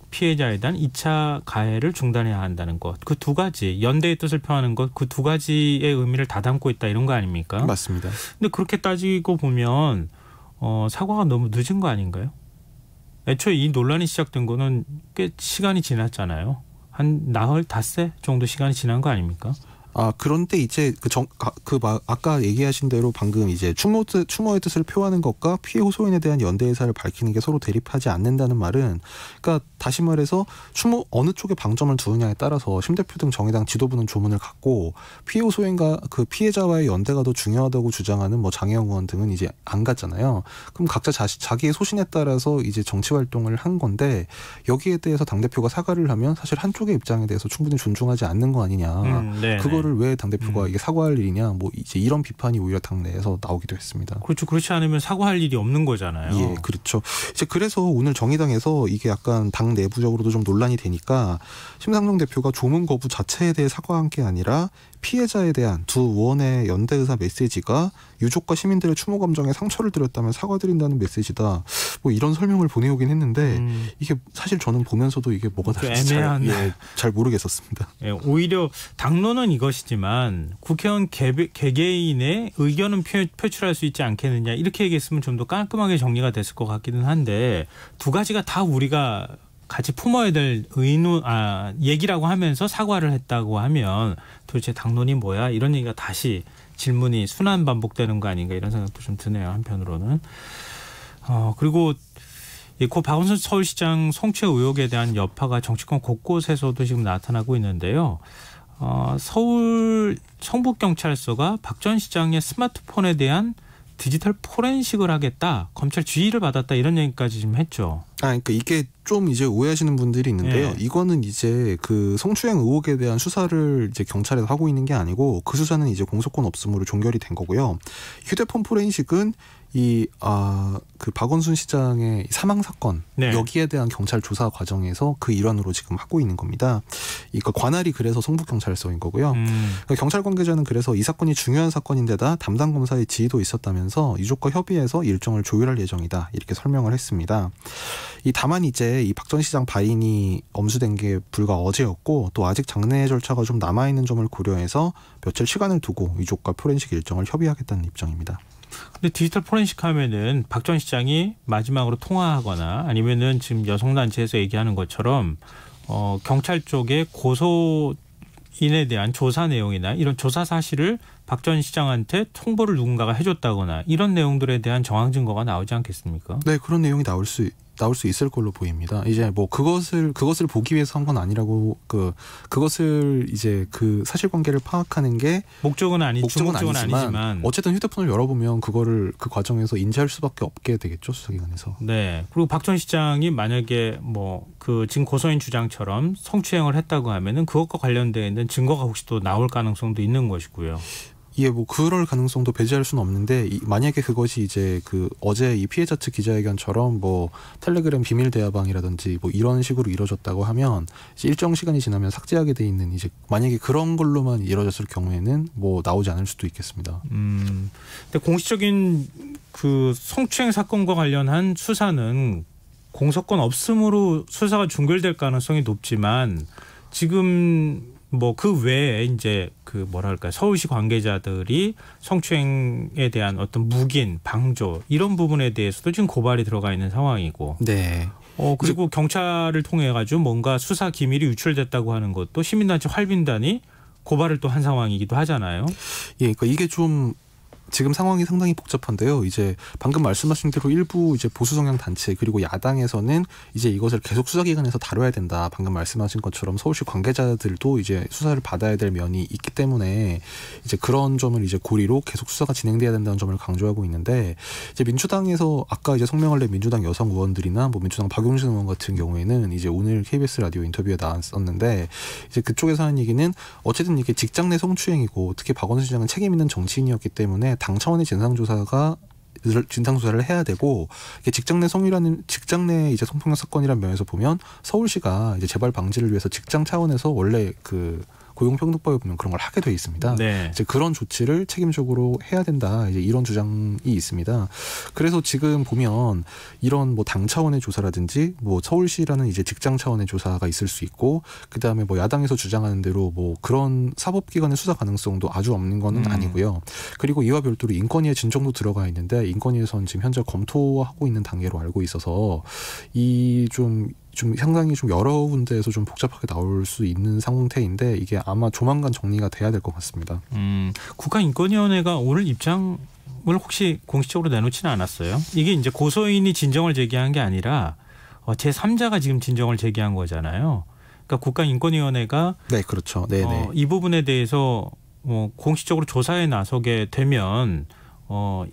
S1: 피해자에 대한 2차 가해를 중단해야 한다는 것. 그 두 가지, 연대의 뜻을 표하는 것, 그 두 가지의 의미를 다 담고 있다 이런 거 아닙니까?
S3: 맞습니다.
S1: 근데 그렇게 따지고 보면 사과가 너무 늦은 거 아닌가요? 애초에 이 논란이 시작된 거는 꽤 시간이 지났잖아요. 한 나흘, 닷새 정도 시간이 지난 거 아닙니까?
S3: 그런데 이제 아까 얘기하신 대로 방금 이제 추모의 뜻을 표하는 것과 피해 호소인에 대한 연대 의사를 밝히는 게 서로 대립하지 않는다는 말은, 그러니까 다시 말해서 어느 쪽에 방점을 두느냐에 따라서 심 대표 등 정의당 지도부는 조문을 갖고 피해 호소인과 그 피해자와의 연대가 더 중요하다고 주장하는 뭐 장혜영 의원 등은 이제 안 갔잖아요. 그럼 각자 자기의 소신에 따라서 이제 정치 활동을 한 건데 여기에 대해서 당 대표가 사과를 하면 사실 한쪽의 입장에 대해서 충분히 존중하지 않는 거 아니냐. 그거를 왜 당대표가 이게 사과할 일이냐 뭐 이제 이런 비판이 오히려 당내에서 나오기도 했습니다.
S1: 그렇죠. 그렇지 않으면 사과할 일이 없는 거잖아요.
S3: 예, 그렇죠. 이제 그래서 오늘 정의당에서 이게 약간 당 내부적으로도 좀 논란이 되니까 심상정 대표가 조문 거부 자체에 대해 사과한 게 아니라 피해자에 대한 두 의원의 연대 의사 메시지가 유족과 시민들의 추모 감정에 상처를 드렸다면 사과드린다는 메시지다. 뭐 이런 설명을 보내오긴 했는데 이게 사실 저는 보면서도 이게 뭐가 다른지 잘 모르겠었습니다.
S1: 예, 오히려 당론은 이것이지만 국회의원 개개인의 의견은 표출할 수 있지 않겠느냐 이렇게 얘기했으면 좀 더 깔끔하게 정리가 됐을 것 같기는 한데 두 가지가 다 우리가 같이 품어야 될 얘기라고 하면서 사과를 했다고 하면 도대체 당론이 뭐야? 이런 얘기가 다시 질문이 순환 반복되는 거 아닌가 이런 생각도 좀 드네요. 한편으로는. 그리고 고 박원순 서울시장 성추행 의혹에 대한 여파가 정치권 곳곳에서도 지금 나타나고 있는데요. 서울 성북경찰서가 박 전 시장의 스마트폰에 대한 디지털 포렌식을 하겠다, 검찰 지휘를 받았다 이런 얘기까지 좀 했죠.
S3: 그러니까 이게 좀 이제 오해하시는 분들이 있는데요. 이거는 이제 그 성추행 의혹에 대한 수사를 이제 경찰에서 하고 있는 게 아니고 그 수사는 이제 공소권 없음으로 종결이 된 거고요. 휴대폰 포렌식은 그 박원순 시장의 사망 사건 여기에 대한 경찰 조사 과정에서 그 일환으로 지금 하고 있는 겁니다. 그러니까 관할이 그래서 성북경찰서인 거고요. 그러니까 경찰 관계자는 그래서 이 사건이 중요한 사건인데다 담당 검사의 지휘도 있었다면서 유족과 협의해서 일정을 조율할 예정이다 이렇게 설명을 했습니다. 다만 이제 이 박 전 시장 바인이 엄수된 게 불과 어제였고 또 아직 장례 절차가 좀 남아있는 점을 고려해서 며칠 시간을 두고 유족과 포렌식 일정을 협의하겠다는 입장입니다.
S1: 근데 디지털 포렌식 하면은 박 전 시장이 마지막으로 통화하거나 아니면은 지금 여성단체에서 얘기하는 것처럼 경찰 쪽에 고소인에 대한 조사 내용이나 이런 조사 사실을 박 전 시장한테 통보를 누군가가 해줬다거나 이런 내용들에 대한 정황 증거가 나오지 않겠습니까?
S3: 네, 그런 내용이 나올 수 있을 걸로 보입니다. 이제 뭐 그것을 보기 위해서 한 건 아니라고 그것을 이제 그 사실관계를 파악하는 게 목적은 아니지만 어쨌든 휴대폰을 열어보면 그거를 그 과정에서 인지할 수밖에 없게 되겠죠, 수사기관에서.
S1: 네. 그리고 박 전 시장이 만약에 뭐 그 지금 고소인 주장처럼 성추행을 했다고 하면은 그것과 관련되어 있는 증거가 혹시 또 나올 가능성도 있는 것이고요.
S3: 예, 뭐 그럴 가능성도 배제할 수는 없는데 만약에 그것이 이제 그 어제 이 피해자 측 기자회견처럼 뭐 텔레그램 비밀 대화방이라든지 뭐 이런 식으로 이루어졌다고 하면 이제 일정 시간이 지나면 삭제하게 돼 있는 이제 만약에 그런 걸로만 이루어졌을 경우에는 뭐 나오지 않을 수도 있겠습니다.
S1: 근데 공식적인 그 성추행 사건과 관련한 수사는 공소권 없음으로 수사가 종결될 가능성이 높지만 지금 뭐 그 외에 이제 그 뭐랄까 서울시 관계자들이 성추행에 대한 어떤 묵인, 방조 이런 부분에 대해서도 지금 고발이 들어가 있는 상황이고.
S3: 네.
S1: 그리고 경찰을 통해 가지고 뭔가 수사 기밀이 유출됐다고 하는 것도 시민단체 활빈단이 고발을 또 한 상황이기도 하잖아요.
S3: 예, 그러니까 이게 좀 지금 상황이 상당히 복잡한데요. 이제 방금 말씀하신 대로 일부 이제 보수 성향 단체 그리고 야당에서는 이제 이것을 계속 수사기관에서 다뤄야 된다. 방금 말씀하신 것처럼 서울시 관계자들도 이제 수사를 받아야 될 면이 있기 때문에 이제 그런 점을 이제 고리로 계속 수사가 진행돼야 된다는 점을 강조하고 있는데 이제 민주당에서 아까 이제 성명을 낸 민주당 여성 의원들이나 뭐 민주당 박용진 의원 같은 경우에는 이제 오늘 KBS 라디오 인터뷰에 나왔었는데 이제 그쪽에서 하는 얘기는 어쨌든 이게 직장 내 성추행이고 특히 박원순 시장은 책임 있는 정치인이었기 때문에 당 차원의 진상조사를 해야 되고 직장 내 이제 성폭력 사건이라는 면에서 보면 서울시가 이제 재발 방지를 위해서 직장 차원에서 원래 그 고용평등법에 보면 그런 걸 하게 돼 있습니다.
S1: 네.
S3: 이제 그런 조치를 책임적으로 해야 된다. 이제 이런 주장이 있습니다. 그래서 지금 보면 이런 뭐 당 차원의 조사라든지 뭐 서울시라는 이제 직장 차원의 조사가 있을 수 있고 그다음에 뭐 야당에서 주장하는 대로 뭐 그런 사법기관의 수사 가능성도 아주 없는 거는 아니고요. 그리고 이와 별도로 인권위의 진정도 들어가 있는데 인권위에서는 지금 현재 검토하고 있는 단계로 알고 있어서 이 좀 상당히 좀 여러 군데에서 좀 복잡하게 나올 수 있는 상태인데 이게 아마 조만간 정리가 돼야 될 것 같습니다.
S1: 국가인권위원회가 오늘 입장을 혹시 공식적으로 내놓지는 않았어요? 이게 이제 고소인이 진정을 제기한 게 아니라 제3자가 지금 진정을 제기한 거잖아요. 그러니까 국가인권위원회가
S3: 네, 그렇죠. 네네.
S1: 이 부분에 대해서 공식적으로 조사에 나서게 되면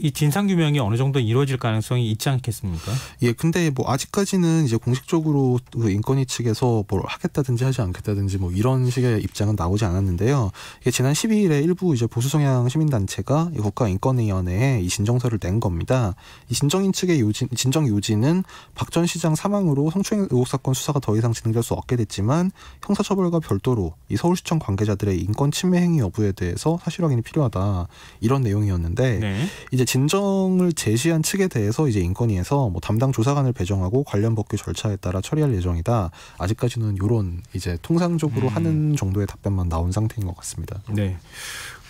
S1: 이 진상규명이 어느 정도 이루어질 가능성이 있지 않겠습니까?
S3: 예, 근데 뭐 아직까지는 이제 공식적으로 그 인권위 측에서 뭘 하겠다든지 하지 않겠다든지 뭐 이런 식의 입장은 나오지 않았는데요. 이게 지난 12일에 일부 이제 보수 성향 시민단체가 국가인권위원회에 이 진정서를 낸 겁니다. 이 진정인 측의 진정 요지는 박 전 시장 사망으로 성추행 의혹 사건 수사가 더 이상 진행될 수 없게 됐지만 형사처벌과 별도로 이 서울시청 관계자들의 인권 침해 행위 여부에 대해서 사실 확인이 필요하다. 이런 내용이었는데
S1: 네.
S3: 이제 진정을 제시한 측에 대해서 이제 인권위에서 뭐 담당 조사관을 배정하고 관련 법규 절차에 따라 처리할 예정이다. 아직까지는 이런 이제 통상적으로 하는 정도의 답변만 나온 상태인 것 같습니다.
S1: 네.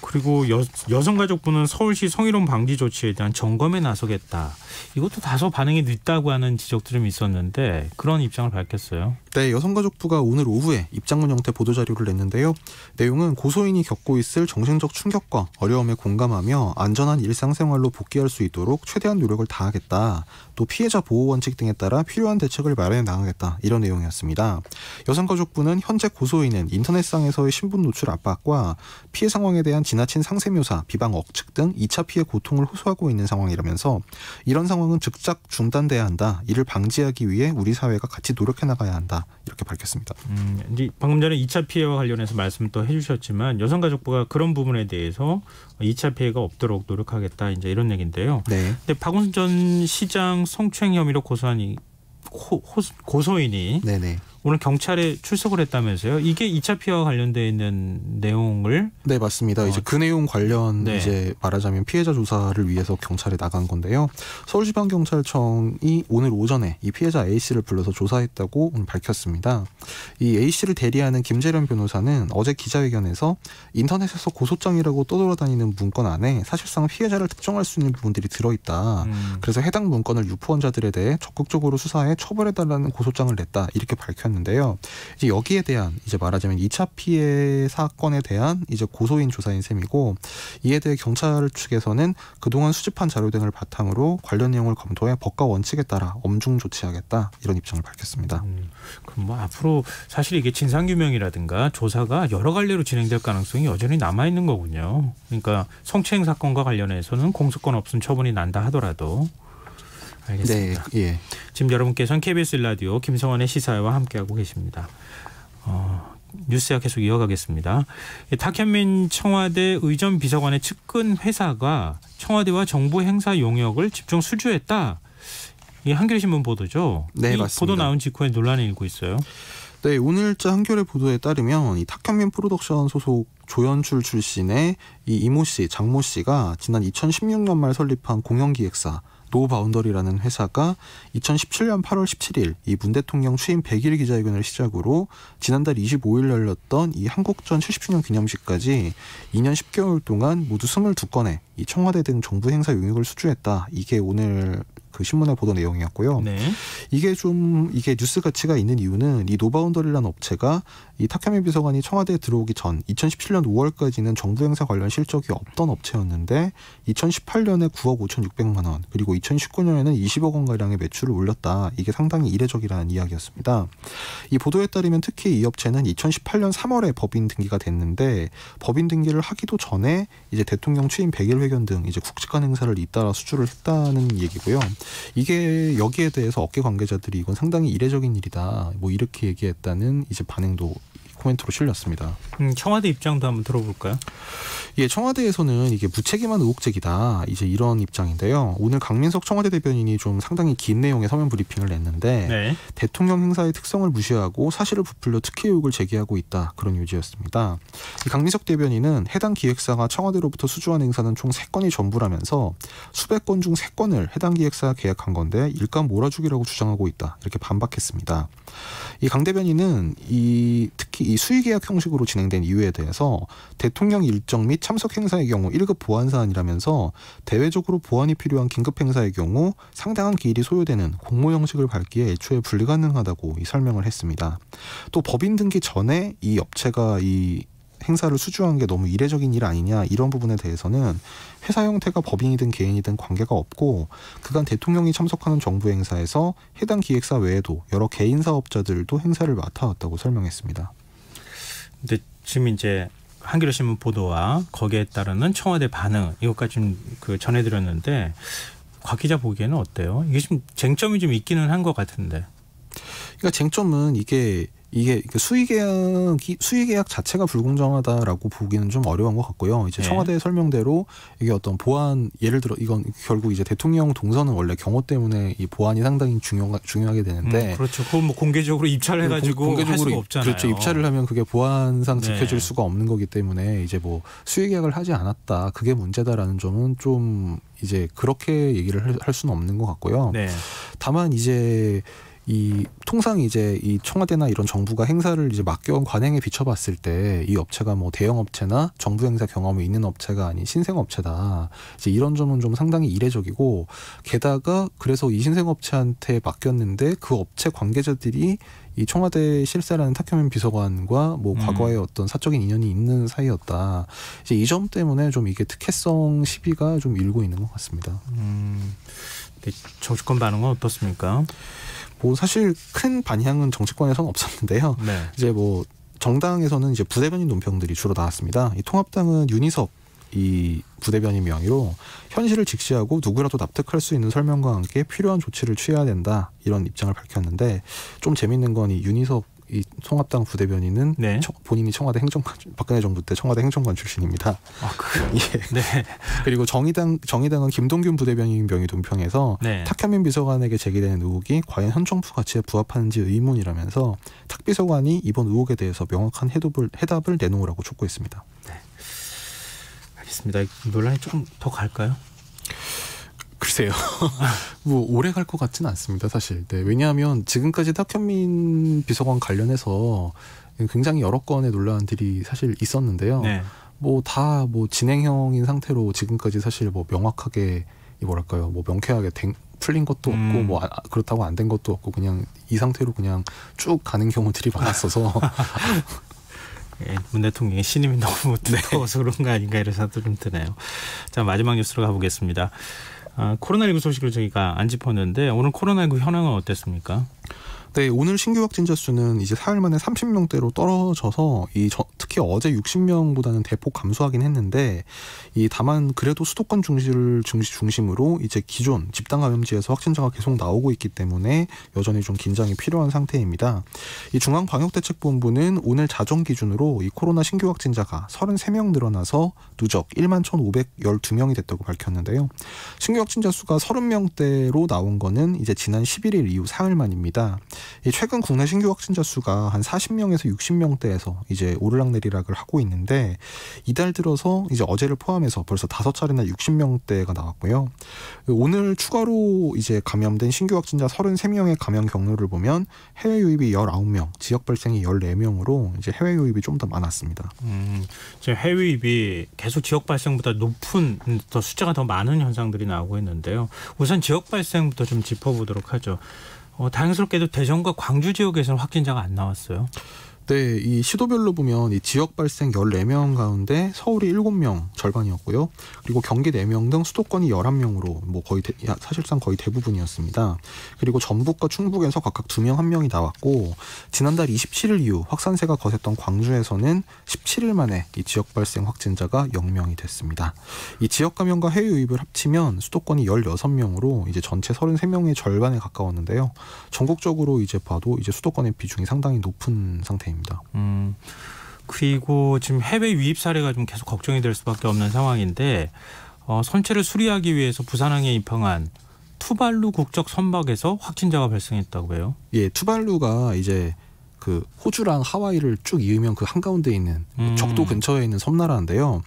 S1: 그리고 여성가족부는 서울시 성희롱 방지 조치에 대한 점검에 나서겠다. 이것도 다소 반응이 늦다고 하는 지적들이 좀 있었는데 그런 입장을 밝혔어요.
S3: 네, 여성가족부가 오늘 오후에 입장문 형태 보도자료를 냈는데요. 내용은 고소인이 겪고 있을 정신적 충격과 어려움에 공감하며 안전한 일상생활로 복귀할 수 있도록 최대한 노력을 다하겠다. 또 피해자 보호 원칙 등에 따라 필요한 대책을 마련해 나가겠다. 이런 내용이었습니다. 여성가족부는 현재 고소인은 인터넷상에서의 신분 노출 압박과 피해 상황에 대한 지나친 상세묘사, 비방 억측 등 2차 피해 고통을 호소하고 있는 상황이라면서 이런 상황은 즉각 중단돼야 한다. 이를 방지하기 위해 우리 사회가 같이 노력해 나가야 한다. 이렇게 밝혔습니다.
S1: 이제 방금 전에 2차 피해와 관련해서 말씀을 또 해주셨지만 여성가족부가 그런 부분에 대해서 2차 피해가 없도록 노력하겠다. 이제 이런 얘기인데요.
S3: 네.
S1: 근데 박원순 전 시장 성추행 혐의로 고소한 고소인이
S3: 네네.
S1: 오늘 경찰에 출석을 했다면서요. 이게 2차 피해와 관련되어 있는 내용을
S3: 네, 맞습니다. 이제 그 내용 관련
S1: 네.
S3: 이제 말하자면 피해자 조사를 위해서 경찰에 나간 건데요. 서울지방경찰청이 오늘 오전에 이 피해자 A 씨를 불러서 조사했다고 오늘 밝혔습니다. 이 A 씨를 대리하는 김재련 변호사는 어제 기자회견에서 인터넷에서 고소장이라고 떠돌아다니는 문건 안에 사실상 피해자를 특정할 수 있는 부분들이 들어있다. 그래서 해당 문건을 유포원자들에 대해 적극적으로 수사해 처벌해달라는 고소장을 냈다. 이렇게 밝혔는데요. 이제 여기에 대한 이제 말하자면 2차 피해 사건에 대한 이제 고소인 조사인 셈이고 이에 대해 경찰 측에서는 그동안 수집한 자료 등을 바탕으로 관련 내용을 검토해 법과 원칙에 따라 엄중 조치하겠다 이런 입장을 밝혔습니다.
S1: 그럼 뭐 앞으로 사실 이게 진상규명이라든가 조사가 여러 갈래로 진행될 가능성이 여전히 남아 있는 거군요. 그러니까 성추행 사건과 관련해서는 공소권 없음 처분이 난다 하더라도. 알겠습니다.
S3: 네, 예.
S1: 지금 여러분께서는 KBS 1라디오 김성환의 시사회와 함께하고 계십니다. 뉴스야 계속 이어가겠습니다. 탁현민 청와대 의전 비서관의 측근 회사가 청와대와 정부 행사 용역을 집중 수주했다. 이게 한겨레신문 보도죠.
S3: 네,
S1: 이
S3: 맞습니다.
S1: 보도 나온 직후에 논란이 일고 있어요.
S3: 네, 오늘자 한겨레 보도에 따르면 이 탁현민 프로덕션 소속 조연출 출신의 이 이모 씨, 장모 씨가 지난 2016년 말 설립한 공연기획사 노바운더리라는 회사가 2017년 8월 17일 이 문 대통령 취임 100일 기자회견을 시작으로 지난달 25일 열렸던 이 한국전 70주년 기념식까지 2년 10개월 동안 모두 22건의 이 청와대 등 정부 행사 용역을 수주했다. 이게 오늘 그 신문의 보도 내용이었고요.
S1: 네.
S3: 이게 뉴스 가치가 있는 이유는 이 노바운더리라는 업체가 이 탁현민 비서관이 청와대에 들어오기 전 2017년 5월까지는 정부 행사 관련 실적이 없던 업체였는데 2018년에 9억 5,600만 원 그리고 2019년에는 20억 원 가량의 매출을 올렸다. 이게 상당히 이례적이라는 이야기였습니다. 이 보도에 따르면 특히 이 업체는 2018년 3월에 법인 등기가 됐는데 법인 등기를 하기도 전에 이제 대통령 취임 100일 회견 등 이제 국직관 행사를 잇따라 수주를 했다는 얘기고요. 이게 여기에 대해서 업계 관계자들이 이건 상당히 이례적인 일이다. 뭐 이렇게 얘기했다는 이제 반응도 코멘트로 실렸습니다.
S1: 청와대 입장도 한번 들어볼까요?
S3: 예, 청와대에서는 이게 무책임한 의혹제기다. 이제 이런 입장인데요. 오늘 강민석 청와대 대변인이 좀 상당히 긴 내용의 서면 브리핑을 냈는데
S1: 네.
S3: 대통령 행사의 특성을 무시하고 사실을 부풀려 특혜 의혹을 제기하고 있다. 그런 요지였습니다. 이 강민석 대변인은 해당 기획사가 청와대로부터 수주한 행사는 총 3건이 전부라면서 수백 건 중 3건을 해당 기획사가 계약한 건데 일감 몰아주기라고 주장하고 있다. 이렇게 반박했습니다. 이 강 대변인은 특히 이 수의계약 형식으로 진행된 이유에 대해서 대통령 일정 및 참석 행사의 경우 1급 보안 사안이라면서 대외적으로 보안이 필요한 긴급 행사의 경우 상당한 기일이 소요되는 공모 형식을 밟기에 애초에 불가능하다고 설명을 했습니다. 또 법인 등기 전에 이 업체가 이 행사를 수주한 게 너무 이례적인 일 아니냐 이런 부분에 대해서는 회사 형태가 법인이든 개인이든 관계가 없고 그간 대통령이 참석하는 정부 행사에서 해당 기획사 외에도 여러 개인 사업자들도 행사를 맡아왔다고 설명했습니다.
S1: 근데 지금 이제 한겨레신문 보도와 거기에 따르는 청와대 반응 이것까지 좀 전해드렸는데 곽 기자 보기에는 어때요? 이게 좀 쟁점이 좀 있기는 한 것 같은데.
S3: 그러니까 쟁점은 이게 수의계약 자체가 불공정하다라고 보기는 좀 어려운 것 같고요. 이제 청와대의 설명대로 이게 어떤 보안 예를 들어 이건 결국 이제 대통령 동선은 원래 경호 때문에 이 보안이 상당히 중요하게 되는데
S1: 그렇죠. 그건 뭐 공개적으로 입찰해가지고 할 수가 없잖아요.
S3: 그렇죠. 입찰을 하면 그게 보안상 지켜질 수가 없는 거기 때문에 이제 뭐 수의계약을 하지 않았다. 그게 문제다라는 점은 좀 이제 그렇게 얘기를 할 수는 없는 것 같고요.
S1: 네.
S3: 다만 이제 통상 이제 이 청와대나 이런 정부가 행사를 이제 맡겨온 관행에 비춰봤을 때 이 업체가 뭐 대형 업체나 정부 행사 경험이 있는 업체가 아닌 신생 업체다. 이제 이런 점은 좀 상당히 이례적이고 게다가 그래서 이 신생 업체한테 맡겼는데 그 업체 관계자들이 이 청와대 실세라는 탁현민 비서관과 뭐 과거에 어떤 사적인 인연이 있는 사이였다. 이제 이 점 때문에 좀 이게 특혜성 시비가 좀 일고 있는 것 같습니다.
S1: 정치권 반응은 어떻습니까?
S3: 뭐 사실 큰 반향은 정치권에서는 없었는데요.
S1: 네.
S3: 이제 뭐 정당에서는 이제 부대변인 논평들이 주로 나왔습니다. 이 통합당은 윤희석 이 부대변인 명의로 현실을 직시하고 누구라도 납득할 수 있는 설명과 함께 필요한 조치를 취해야 된다 이런 입장을 밝혔는데 좀 재밌는 건 이 윤희석 이 통합당 부대변인은
S1: 네.
S3: 본인이 청와대 행정관 박근혜 정부 때 청와대 행정관 출신입니다. 예.
S1: 네.
S3: 그리고 정의당은 김동균 부대변인 명의 논평에서
S1: 네.
S3: 탁현민 비서관에게 제기되는 의혹이 과연 현 정부 가치에 부합하는지 의문이라면서 탁 비서관이 이번 의혹에 대해서 명확한 해답을 내놓으라고 촉구했습니다.
S1: 알겠습니다. 논란이 조금 더 갈까요?
S3: 글쎄요. 뭐 오래 갈 것 같지는 않습니다. 사실. 네, 왜냐하면 지금까지 탁현민 비서관 관련해서 굉장히 여러 건의 논란들이 사실 있었는데요.
S1: 네.
S3: 뭐 다 뭐 진행형인 상태로 지금까지 사실 뭐 명확하게 뭐랄까요, 뭐 명쾌하게 풀린 것도 없고 뭐 그렇다고 안 된 것도 없고 그냥 이 상태로 그냥 쭉 가는 경우들이 많았어서.
S1: 예, 문 대통령의 신임이 너무 두터워서 그런 거 아닌가 이런 생각도 좀 드네요. 자, 마지막 뉴스로 가보겠습니다. 코로나19 소식을 저희가 안 짚었는데 오늘 코로나19 현황은 어땠습니까?
S3: 네, 오늘 신규 확진자 수는 이제 사흘 만에 30명대로 떨어져서 특히 어제 60명보다는 대폭 감소하긴 했는데 다만 그래도 수도권 중심으로 이제 기존 집단 감염지에서 확진자가 계속 나오고 있기 때문에 여전히 좀 긴장이 필요한 상태입니다. 이 중앙방역대책본부는 오늘 자정 기준으로 이 코로나 신규 확진자가 33명 늘어나서 누적 11,512명이 됐다고 밝혔는데요. 신규 확진자 수가 30명대로 나온 거는 이제 지난 11일 이후 사흘 만입니다. 최근 국내 신규 확진자 수가 한 40명에서 60명대에서 이제 오르락내리락을 하고 있는데 이달 들어서 이제 어제를 포함해서 벌써 5차례나 60명대가 나왔고요. 오늘 추가로 이제 감염된 신규 확진자 33명의 감염 경로를 보면 해외 유입이 19명, 지역 발생이 14명으로 이제 해외 유입이 좀 더 많았습니다.
S1: 지금 해외 유입이 계속 지역 발생보다 높은 더 숫자가 더 많은 현상들이 나오고 있는데요. 우선 지역 발생부터 좀 짚어보도록 하죠. 다행스럽게도 대전과 광주 지역에서는 확진자가 안 나왔어요.
S3: 네, 이 시도별로 보면 이 지역 발생 14명 가운데 서울이 7명 절반이었고요. 그리고 경기 4명 등 수도권이 11명으로 뭐 거의 사실상 거의 대부분이었습니다. 그리고 전북과 충북에서 각각 2명, 1명이 나왔고 지난달 27일 이후 확산세가 거셌던 광주에서는 17일 만에 이 지역 발생 확진자가 0명이 됐습니다. 이 지역 감염과 해외 유입을 합치면 수도권이 16명으로 이제 전체 33명의 절반에 가까웠는데요. 전국적으로 이제 봐도 이제 수도권의 비중이 상당히 높은 상태입니다.
S1: 그리고 지금 해외 유입 사례가 좀 계속 걱정이 될 수밖에 없는 상황인데 선체를 수리하기 위해서 부산항에 입항한 투발루 국적 선박에서 확진자가 발생했다고 해요.
S3: 예, 투발루가 이제 그 호주랑 하와이를 쭉 이으면 그 한가운데 있는 적도 근처에 있는 섬나라인데요.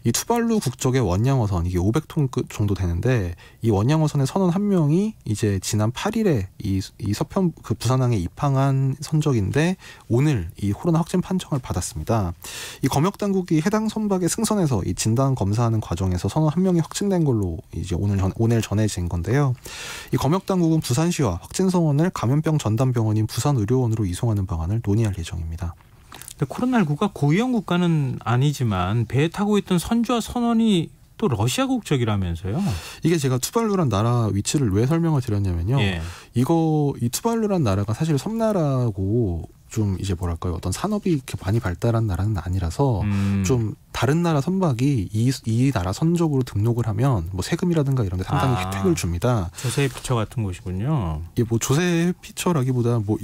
S3: 이 투발루 국적의 원양어선 이게 500톤 정도 되는데 이 원양어선의 선원 한 명이 이제 지난 8일에 이 서편 그 부산항에 입항한 선적인데 오늘 이 코로나 확진 판정을 받았습니다. 이 검역 당국이 해당 선박에 승선해서 이 진단 검사하는 과정에서 선원 한 명이 확진된 걸로 이제 오늘 전해진 건데요. 이 검역 당국은 부산시와 확진 선원을 감염병 전담 병원인 부산의료원으로 이송하는 방안을 논의할 예정입니다.
S1: 코로나19가 고위험 국가는 아니지만 배에 타고 있던 선주와 선원이 또 러시아 국적이라면서요? 이게
S3: 제가 투발루란 나라 위치를 왜 설명을 드렸냐면요.
S1: 예.
S3: 이 투발루란 나라가 사실 섬나라고 좀 이제 뭐랄까요, 어떤 산업이 이렇게 많이 발달한 나라는 아니라서 좀 다른 나라 선박이 이 나라 선적으로 등록을 하면 뭐 세금이라든가 이런 데 상당히 혜택을 줍니다.
S1: 조세 피처 같은 곳이군요.
S3: 예, 뭐 조세 피처라기보다 뭐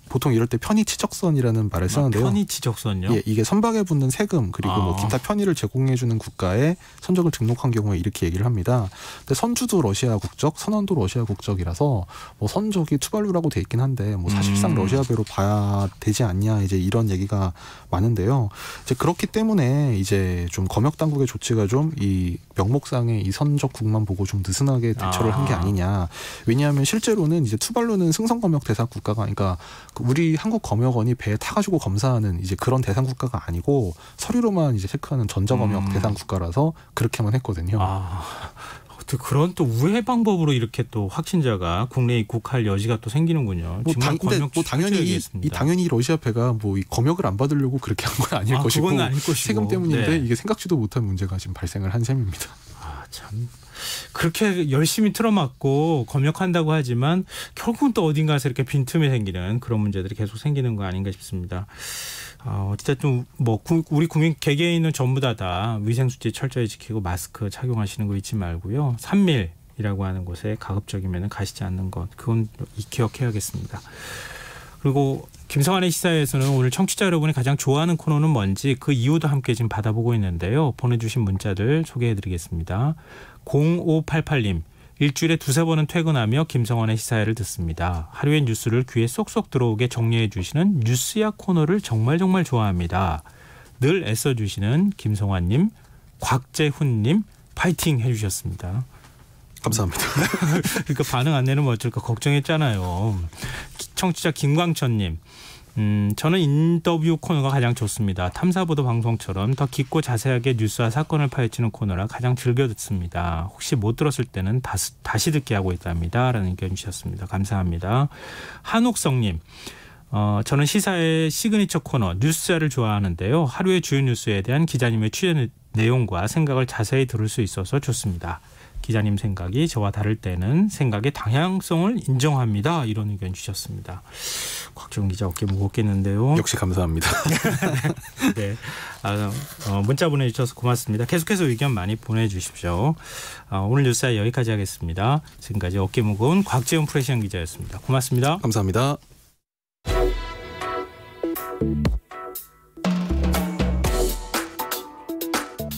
S3: 보통 이럴 때 편의 치적선이라는 말을 쓰는데요.
S1: 편의 치적선요?
S3: 예, 이게 선박에 붙는 세금 그리고 뭐 기타 편의를 제공해주는 국가에 선적을 등록한 경우에 이렇게 얘기를 합니다. 근데 선주도 러시아 국적, 선원도 러시아 국적이라서 뭐 선적이 투발루라고 돼 있긴 한데 뭐 사실상 러시아 배로 봐야 되지 않냐 이제 이런 얘기가 많은데요. 이제 그렇기 때문에 이제 좀 검역 당국의 조치가 좀 이 명목상의 이 선적국만 보고 좀 느슨하게 대처를 한 게 아니냐. 왜냐하면 실제로는 이제 투발루는 승선 검역 대상 국가가 그러니까 우리 한국 검역원이 배에 타가지고 검사하는 이제 그런 대상 국가가 아니고 서류로만 이제 체크하는 전자 검역 대상 국가라서 그렇게만 했거든요.
S1: 그런 또 우회 방법으로 이렇게 또 확진자가 국내에 입국할 여지가 또 생기는군요.
S3: 당연히 러시아 배가 뭐 이 검역을 안 받으려고 그렇게 한 건 아닐 것이고
S1: 그건 아닐 것이고
S3: 세금 때문인데 이게 생각지도 못한 문제가 지금 발생을 한 셈입니다.
S1: 참 그렇게 열심히 틀어막고 검역한다고 하지만 결국은 또 어딘가에서 이렇게 빈틈이 생기는 그런 문제들이 계속 생기는 거 아닌가 싶습니다. 어쨌든 뭐 우리 국민 개개인은 전부 다 위생수칙 철저히 지키고 마스크 착용하시는 거 잊지 말고요. 3밀이라고 하는 곳에 가급적이면 가시지 않는 것, 그건 기억해야겠습니다. 그리고 김성환의 시사에서는 오늘 청취자 여러분이 가장 좋아하는 코너는 뭔지 그 이유도 함께 지금 받아보고 있는데요. 보내주신 문자들 소개해드리겠습니다. 0588님. 일주일에 2-3번은 퇴근하며 김성환의 시사회를 듣습니다. 하루의 뉴스를 귀에 쏙쏙 들어오게 정리해 주시는 뉴스야 코너를 정말 좋아합니다. 늘 애써주시는 김성환님, 곽재훈님 파이팅 해주셨습니다.
S3: 감사합니다.
S1: 그러니까 반응 안 내면 어쩔까 걱정했잖아요. 청취자 김광천님. 저는 인터뷰 코너가 가장 좋습니다. 탐사보도 방송처럼 더 깊고 자세하게 뉴스와 사건을 파헤치는 코너라 가장 즐겨 듣습니다. 혹시 못 들었을 때는 다시 듣게 하고 있답니다. 라는 의견 주셨습니다. 감사합니다. 한옥성님. 저는 시사의 시그니처 코너 뉴스야를 좋아하는데요. 하루의 주요 뉴스에 대한 기자님의 취재 내용과 생각을 자세히 들을 수 있어서 좋습니다. 기자님 생각이 저와 다를 때는 생각의 다양성을 인정합니다. 이런 의견 주셨습니다. 곽지원 기자 어깨 무겁겠는데요.
S3: 역시 감사합니다.
S1: 네, 문자 보내주셔서 고맙습니다. 계속해서 의견 많이 보내주십시오. 오늘 뉴스에 여기까지 하겠습니다. 지금까지 어깨 무거운 곽지원 프레시안 기자였습니다. 고맙습니다.
S3: 감사합니다.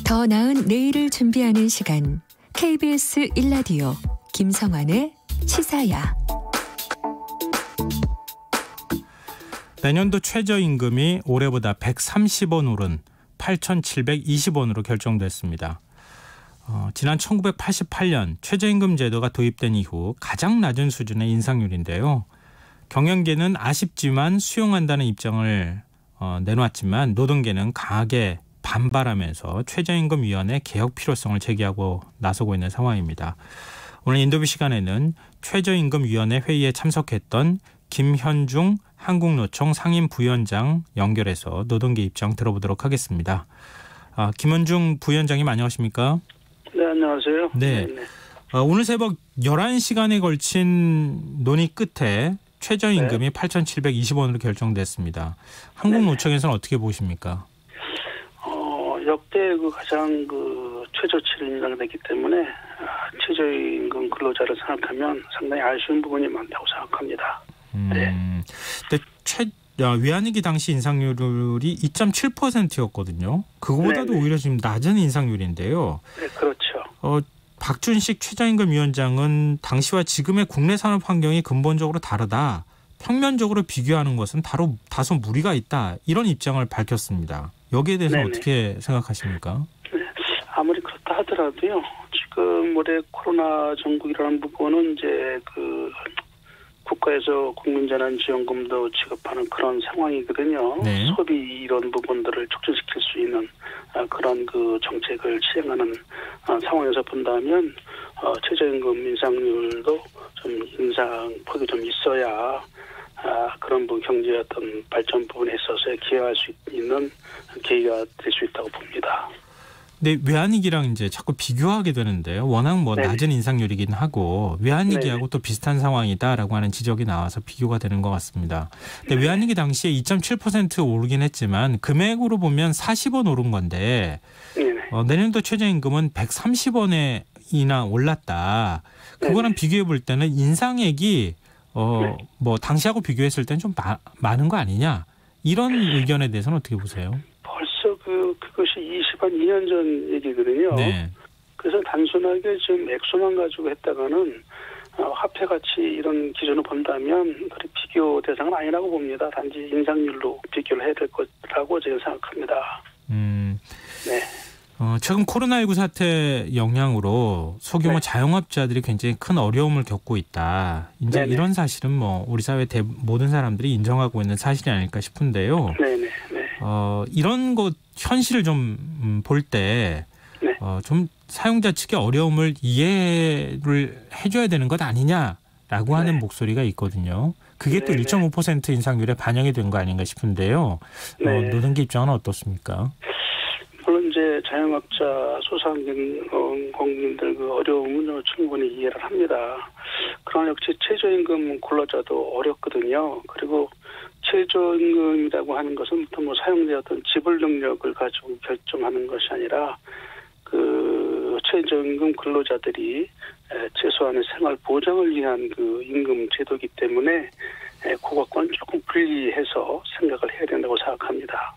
S2: 더 나은 내일을 준비하는 시간. KBS 1라디오 김성환의 시사야.
S1: 내년도 최저임금이 올해보다 130원 오른 8,720원으로 결정됐습니다. 지난 1988년 최저임금 제도가 도입된 이후 가장 낮은 수준의 인상률인데요. 경영계는 아쉽지만 수용한다는 입장을 내놓았지만 노동계는 강하게 반발하면서 최저임금위원회 개혁 필요성을 제기하고 나서고 있는 상황입니다. 오늘 인터뷰 시간에는 최저임금위원회 회의에 참석했던 김현중 한국노총 상임부위원장 연결해서 노동계 입장 들어보도록 하겠습니다. 김현중 부위원장님 안녕하십니까?
S4: 네, 안녕하세요.
S1: 네. 오늘 새벽 11시간에 걸친 논의 끝에 최저임금이 8,720원으로 결정됐습니다. 한국노총에서는 어떻게 보십니까?
S4: 역대 가장 최저치를 인상됐기 때문에 최저임금 근로자를 생각하면 상당히 아쉬운 부분이 많다고 생각합니다. 네.
S1: 근데 외환위기 당시 인상률이 2.7%였거든요. 그거보다도
S4: 네네.
S1: 오히려 지금 낮은 인상률인데요.
S4: 네, 그렇죠.
S1: 박준식 최저임금위원장은 당시와 지금의 국내 산업 환경이 근본적으로 다르다. 평면적으로 비교하는 것은 다소 무리가 있다. 이런 입장을 밝혔습니다. 여기에 대해서
S4: 네네.
S1: 어떻게 생각하십니까?
S4: 네, 아무리 그렇다 하더라도요. 지금 올해 코로나 전국이라는 부분은 이제 국가에서 국민재난지원금도 지급하는 그런 상황이거든요.
S1: 네.
S4: 소비 이런 부분들을 촉진시킬 수 있는 그런 정책을 시행하는 상황에서 본다면 최저임금 인상률도 좀 인상폭이 좀 있어야 그런 경제의 어떤 발전 부분에 있어서 기여할 수 있는 계기가 될 수 있다고 봅니다.
S1: 근데 외환위기랑 이제 자꾸 비교하게 되는데요. 워낙
S4: 네네.
S1: 낮은 인상률이긴 하고 외환위기하고 또 비슷한 상황이다라고 하는 지적이 나와서 비교가 되는 것 같습니다. 근데 외환위기 당시에 2.7% 오르긴 했지만 금액으로 보면 40원 오른 건데 내년도 최저임금은 130원이나 올랐다. 그거랑 비교해 볼 때는 인상액이 당시하고 비교했을 때는 좀 많은 거 아니냐. 이런 의견에 대해서는 어떻게 보세요?
S4: 벌써 그것이 2년 전 얘기거든요.
S1: 네.
S4: 그래서 단순하게 지금 액수만 가지고 했다가는 화폐 가치 이런 기준을 본다면 그리 비교 대상은 아니라고 봅니다. 단지 인상률로 비교를 해야 될 거라고 저는 생각합니다. 네.
S1: 최근 코로나19 사태 영향으로 소규모 자영업자들이 굉장히 큰 어려움을 겪고 있다. 이제
S4: 네네.
S1: 이런 사실은 우리 사회 모든 사람들이 인정하고 있는 사실이 아닐까 싶은데요.
S4: 네네.
S1: 이런 것 현실을 좀 볼 때 좀 사용자 측의 어려움을 이해를 해줘야 되는 것 아니냐라고 하는 목소리가 있거든요. 그게 또 1.5% 인상률에 반영이 된 거 아닌가 싶은데요. 노동계 입장은 어떻습니까?
S4: 물론 이제 자영업자 소상공인들 어려움은 충분히 이해를 합니다. 그러나 역시 최저임금 근로자도 어렵거든요. 그리고 최저임금이라고 하는 것은 보통 뭐 사용자의 어떤 지불 능력을 가지고 결정하는 것이 아니라 그 최저임금 근로자들이 최소한의 생활 보장을 위한 그 임금 제도이기 때문에 그것과는 조금 분리해서 생각을 해야 된다고 생각합니다.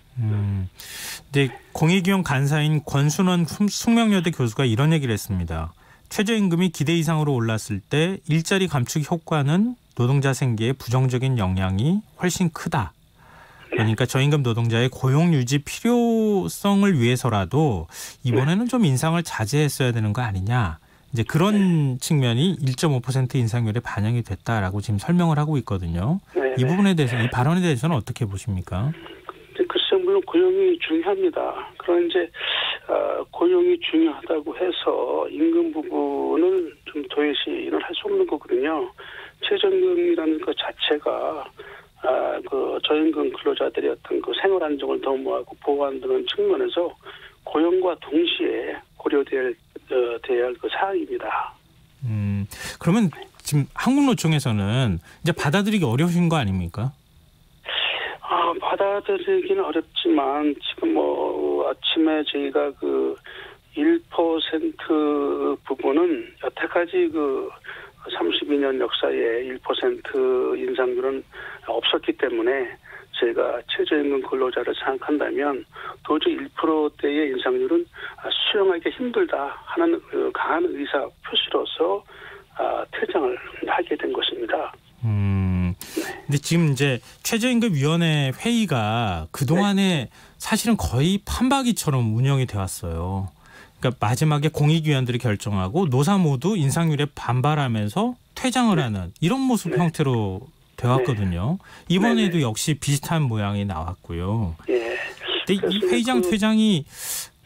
S1: 네, 공익위원 간사인 권순원 숙명여대 교수가 이런 얘기를 했습니다. 최저임금이 기대 이상으로 올랐을 때 일자리 감축 효과는 노동자 생계에 부정적인 영향이 훨씬 크다. 그러니까 저임금 노동자의 고용 유지 필요성을 위해서라도 이번에는 좀 인상을 자제했어야 되는 거 아니냐. 이제 그런 측면이 1.5% 인상률에 반영이 됐다라고 지금 설명을 하고 있거든요. 이 부분에 대해서, 이 발언에 대해서는 어떻게 보십니까?
S4: 글쎄, 물론 고용이 중요합니다. 그러나 이제 고용이 중요하다고 해서 임금 부분을 좀 도외시는 할 수 없는 거거든요. 최저임금이라는 것 자체가 그 저임금 근로자들의 어떤 그 생활 안정을 도모하고 보호한다는 측면에서 고용과 동시에 고려돼야 할 그 사항입니다.
S1: 그러면 지금 한국노총에서는 이제 받아들이기 어려우신 거 아닙니까?
S4: 받아들이기는 어렵지만 지금 뭐 아침에 저희가 그 1% 부분은 여태까지 그 32년 역사에 1% 인상률은 없었기 때문에 저희가 최저임금 근로자를 생각한다면 도저히 1%대의 인상률은 수용하기 힘들다 하는 강한 의사 표시로서 퇴장을 하게 된 것입니다.
S1: 근데 지금 이제 최저임금위원회 회의가 그동안에 사실은 거의 판박이처럼 운영이 되어 왔어요. 그러니까 마지막에 공익위원들이 결정하고 노사 모두 인상률에 반발하면서 퇴장을 하는 이런 모습 형태로 되었거든요. 이번에도 역시 비슷한 모양이 나왔고요. 근데 이 회의장 퇴장이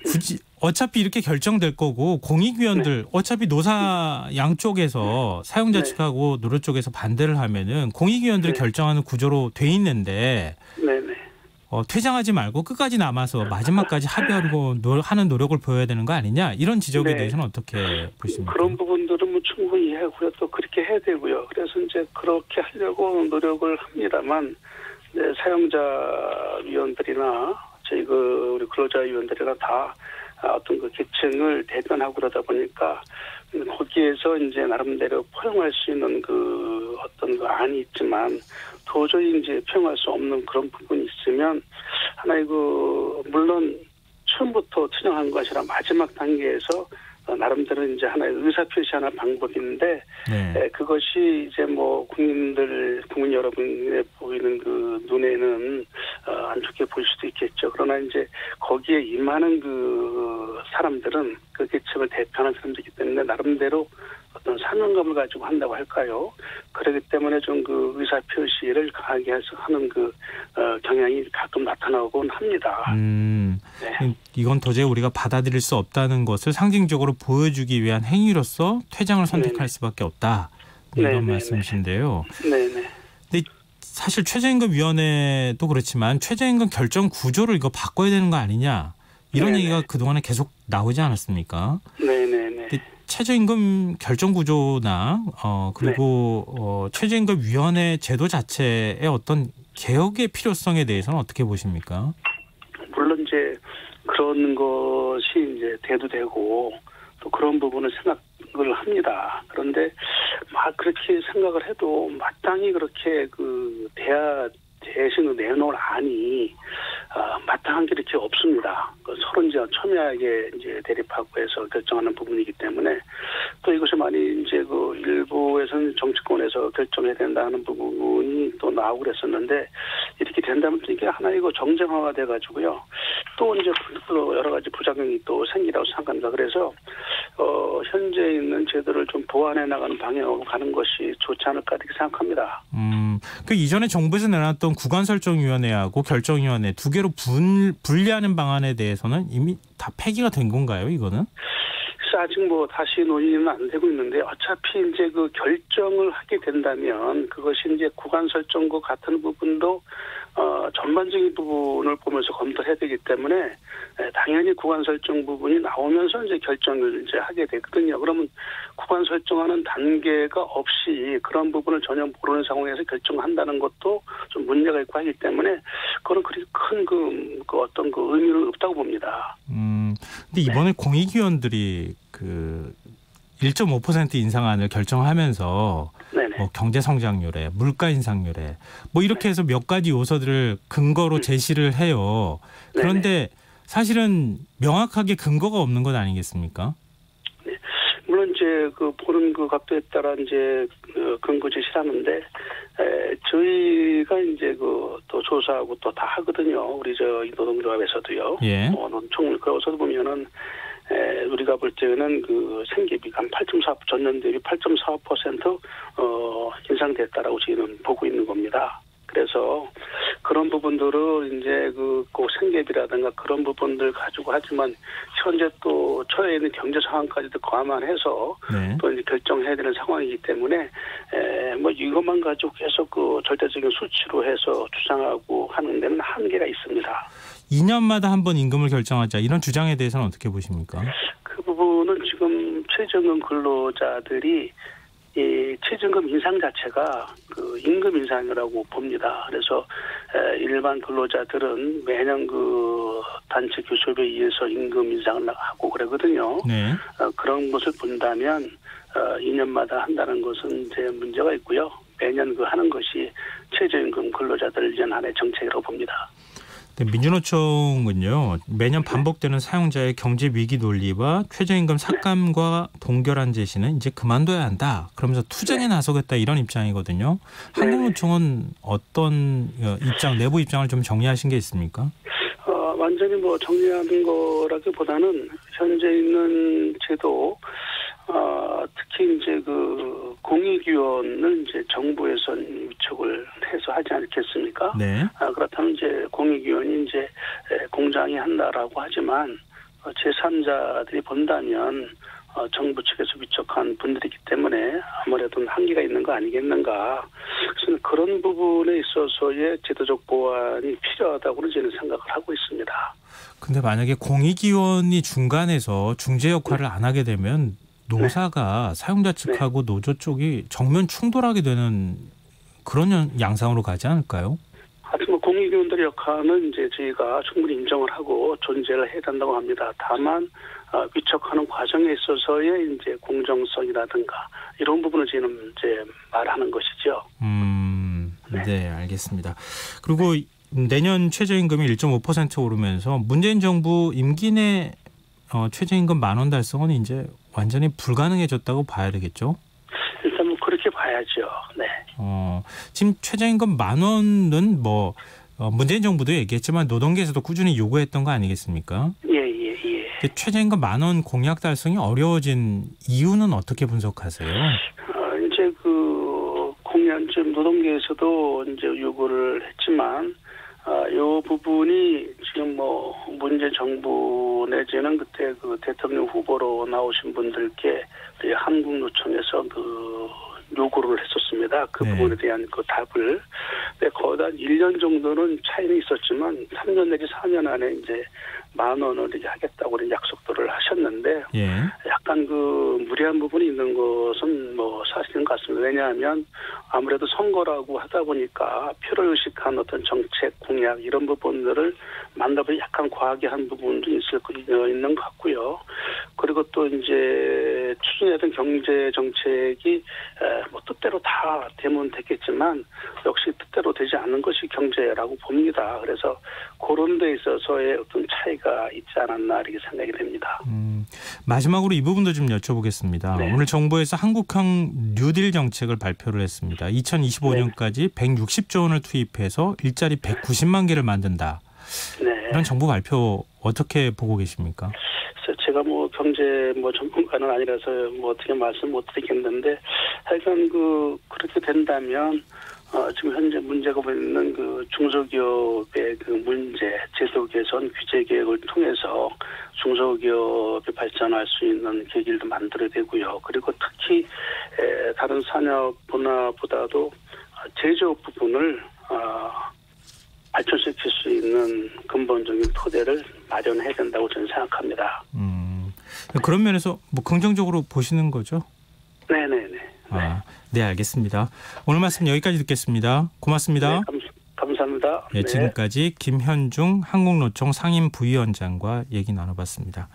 S1: 굳이 어차피 이렇게 결정될 거고 공익위원들 어차피 노사 양쪽에서 사용자 측하고 노조 쪽에서 반대를 하면은 공익위원들이 결정하는 구조로 돼 있는데 퇴장하지 말고 끝까지 남아서 마지막까지 합의하려고 하는 노력을 보여야 되는 거 아니냐 이런 지적에 대해서는 어떻게 보십니까?
S4: 그런 부분들은 뭐 충분히 이해하고요. 또 그렇게 해야 되고요. 그래서 이제 그렇게 하려고 노력을 합니다만 사용자 위원들이나 저희 우리 근로자 위원들이나 다 어떤 그 계층을 대변하고 그러다 보니까 거기에서 이제 나름대로 포용할 수 있는 그 어떤 그 안이 있지만 도저히 이제 포용할 수 없는 그런 부분이 있으면 하나의 물론 처음부터 투정한 것이라 마지막 단계에서 나름대로 이제 하나의 의사 표시하는 방법인데 그것이 이제 뭐 국민 여러분의 보이는 그 눈에는 안 좋게 보일 수도 있겠죠. 그러나 이제 거기에 임하는 그 사람들은 그 계층을 대표하는 사람들이기 때문에 나름대로 어떤 사명감을 가지고 한다고 할까요? 그렇기 때문에 좀 그 의사 표시를 강하게 하는 그 경향이 가끔 나타나곤 합니다.
S1: 이건 도저히 우리가 받아들일 수 없다는 것을 상징적으로 보여주기 위한 행위로서 퇴장을 선택할 수밖에 없다. 이런 말씀이신데요. 근데 사실 최저임금위원회도 그렇지만 최저임금 결정 구조를 이거 바꿔야 되는 거 아니냐 이런 얘기가 그동안에 계속 나오지 않았습니까? 최저임금 결정 구조나 그리고 최저임금위원회 제도 자체의 어떤 개혁의 필요성에 대해서는 어떻게 보십니까?
S4: 물론 이제 그런 것이 이제 돼도 되고 또 그런 부분을 생각을 합니다. 그런데 막 그렇게 생각을 해도 마땅히 그렇게 그 대신 내놓을 안이 마땅한 게 이렇게 없습니다. 서로 이제 첨예하게 이제 대립하고 해서 결정하는 부분이기 때문에 또 이것이 많이 이제 그 일부에서는 정치권에서 결정해야 된다는 부분이 또 나오고 그랬었는데 이렇게 된다면 이게 하나의 정쟁화가 돼가지고요. 또 이제 여러 가지 부작용이 또 생기라고 생각합니다. 그래서 현재 있는 제도를 좀 보완해 나가는 방향으로 가는 것이 좋지 않을까 이렇게 생각합니다.
S1: 그 이전에 정부에서 내놨던 구간설정위원회하고 결정위원회 두 개로 분리하는 방안에 대해서는 이미 다 폐기가 된 건가요, 이거는?
S4: 아직 뭐 다시 논의는 안 되고 있는데 어차피 이제 그 결정을 하게 된다면 그것이 이제 구간 설정과 같은 부분도 전반적인 부분을 보면서 검토해야 되기 때문에 당연히 구간 설정 부분이 나오면서 이제 결정을 이제 하게 되거든요. 그러면 구간 설정하는 단계가 없이 그런 부분을 전혀 모르는 상황에서 결정한다는 것도 좀 문제가 있고 하기 때문에 그건 그리 큰 어떤 의미는 없다고 봅니다.
S1: 근데 이번에 공익위원들이 그 1.5% 인상안을 결정하면서 뭐 경제 성장률에 물가 인상률에 뭐 이렇게 해서 몇 가지 요소들을 근거로 제시를 해요. 그런데 사실은 명확하게 근거가 없는 것 아니겠습니까?
S4: 네. 물론 이제 보는 각도에 따라 이제 근거 제시하는데 저희가 이제 또 조사하고 또 다 하거든요. 우리 이 노동조합에서도요.
S1: 예.
S4: 그래서도 보면은 우리가 볼 때는 생계비가 8.4 전년 대비 8.4% 인상됐다라고 저희는 보고 있는 겁니다. 그래서 그런 부분들을 이제 꼭 생계비라든가 그런 부분들 가지고 하지만 현재 또 처해 있는 경제 상황까지도 감안해서 또 이제 결정해야 되는 상황이기 때문에 뭐 이것만 가지고 계속 절대적인 수치로 해서 주장하고 하는 데는 한계가 있습니다.
S1: 2년마다 한 번 임금을 결정하자 이런 주장에 대해서는 어떻게 보십니까?
S4: 그 부분은 지금 최저임금 근로자들이 이 최저임금 인상 자체가 임금 인상이라고 봅니다. 그래서 일반 근로자들은 매년 단체 교섭에 의해서 임금 인상을 하고 그러거든요. 네. 그런 것을 본다면 2년마다 한다는 것은 이제 문제가 있고요. 매년 하는 것이 최저임금 근로자들 연한의 정책이라고 봅니다.
S1: 민주노총은요 매년 반복되는 사용자의 경제 위기 논리와 최저임금 삭감과 동결한 제시는 이제 그만둬야 한다. 그러면서 투쟁에 나서겠다 이런 입장이거든요. 한국노총은 어떤 내부 입장을 좀 정리하신 게 있습니까?
S4: 완전히 정리하는 거라기보다는 현재 있는 제도 특히 이제 공익위원을 이제 정부에서 위촉을 해서 하지 않겠습니까? 네. 그렇다면 이제 공익위원이 이제 공장이 한다라고 하지만 제3자들이 본다면 정부 측에서 위촉한 분들이기 때문에 아무래도 한계가 있는 거 아니겠는가. 그래서 그런 부분에 있어서의 제도적 보완이 필요하다고는 저는 생각을 하고 있습니다.
S1: 근데 만약에 공익위원이 중간에서 중재 역할을 안 하게 되면 노사가 사용자 측하고 노조 쪽이 정면 충돌하게 되는 그런 양상으로 가지 않을까요?
S4: 하여튼 공익위원들의 역할은 이제 저희가 충분히 인정을 하고 존재를 해야 된다고 합니다. 다만 위촉하는 과정에 있어서의 이제 공정성이라든가 이런 부분을 저희는 이제 말하는 것이죠.
S1: 네, 알겠습니다. 그리고 내년 최저임금이 1.5% 오르면서 문재인 정부 임기 내 최저임금 10,000원 달성은 이제 완전히 불가능해졌다고 봐야 되겠죠?
S4: 일단 그렇게 봐야죠. 네.
S1: 지금 최저임금 10,000원은 문재인 정부도 얘기했지만 노동계에서도 꾸준히 요구했던 거 아니겠습니까?
S4: 예.
S1: 최저임금 10,000원 공약 달성이 어려워진 이유는 어떻게 분석하세요?
S4: 이제 지금 노동계에서도 이제 요구를 했지만 요 부분이 지금 문재 정부 내지는 그때 대통령 후보로 나오신 분들께 한국노총에서 요구를 했었습니다. 그 부분에 대한 답을. 거의 한 1년 정도는 차이는 있었지만 3년 내지 4년 안에 이제 10,000원을 이제 하겠다고 약속들을 하셨는데 약간 무리한 부분이 있는 것은 사실인 것 같습니다. 왜냐하면 아무래도 선거라고 하다 보니까 표를 의식한 어떤 정책 공약 이런 부분들을 만나보니 약간 과하게 한 부분도 있는 것 같고요. 그리고 또 이제 추진했던 경제 정책이 뜻대로 다 되면 됐겠지만 역시 뜻대로 되지 않는 것이 경제라고 봅니다. 그래서 그런 데 있어서의 어떤 차이가 있지 않았나 이렇게 생각이 됩니다.
S1: 마지막으로 이 부분도 좀 여쭤보겠습니다. 네. 오늘 정부에서 한국형 뉴딜 정책을 발표를 했습니다. 2025년까지 160조 원을 투입해서 일자리 190만 개를 만든다. 이런 정부 발표 어떻게 보고 계십니까?
S4: 제가 경제 전문가는 아니라서 어떻게 말씀 못 드리겠는데 하여간 그렇게 된다면 지금 현재 문제가 있는 중소기업의 문제, 제도 개선, 규제 개혁을 통해서 중소기업이 발전할 수 있는 계기를 만들어야 되고요. 그리고 특히 다른 산업 분야보다도 제조업 부분을 발전시킬 수 있는 근본적인 토대를 마련해야 된다고 저는 생각합니다.
S1: 그런 면에서 뭐 긍정적으로 보시는 거죠?
S4: 네네네.
S1: 네, 알겠습니다. 오늘 말씀 여기까지 듣겠습니다. 고맙습니다.
S4: 네, 감사합니다.
S1: 네, 지금까지 김현중 한국노총 상임부위원장과 얘기 나눠봤습니다.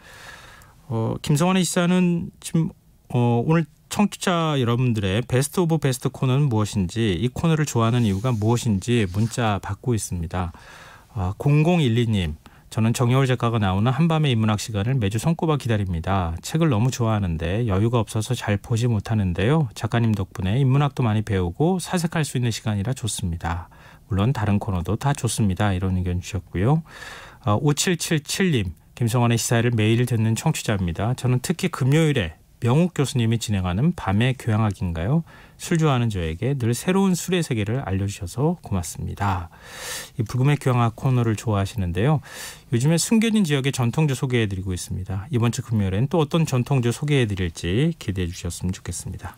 S1: 김성환의 시사는 지금 오늘 청취자 여러분들의 베스트 오브 베스트 코너는 무엇인지, 이 코너를 좋아하는 이유가 무엇인지 문자 받고 있습니다. 0012님, 저는 정여울 작가가 나오는 한밤의 인문학 시간을 매주 손꼽아 기다립니다. 책을 너무 좋아하는데 여유가 없어서 잘 보지 못하는데요. 작가님 덕분에 인문학도 많이 배우고 사색할 수 있는 시간이라 좋습니다. 물론 다른 코너도 다 좋습니다. 이런 의견 주셨고요. 5777님, 김성환의 시사를 매일 듣는 청취자입니다. 저는 특히 금요일에 명욱 교수님이 진행하는 밤의 교양학인가요? 술 좋아하는 저에게 늘 새로운 술의 세계를 알려주셔서 고맙습니다. 이 불금의 교양학 코너를 좋아하시는데요. 요즘에 숨겨진 지역의 전통주 소개해드리고 있습니다. 이번 주 금요일엔 또 어떤 전통주 소개해드릴지 기대해 주셨으면 좋겠습니다.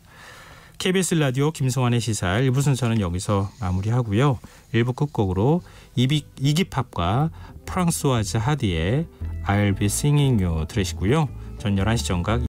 S1: KBS 라디오 김성환의 시사 1부 순서는 여기서 마무리하고요. 1부 끝곡으로 이기팝과 프랑스와즈 하디의 I'll be singing you 들으시고요. 전 11시 정각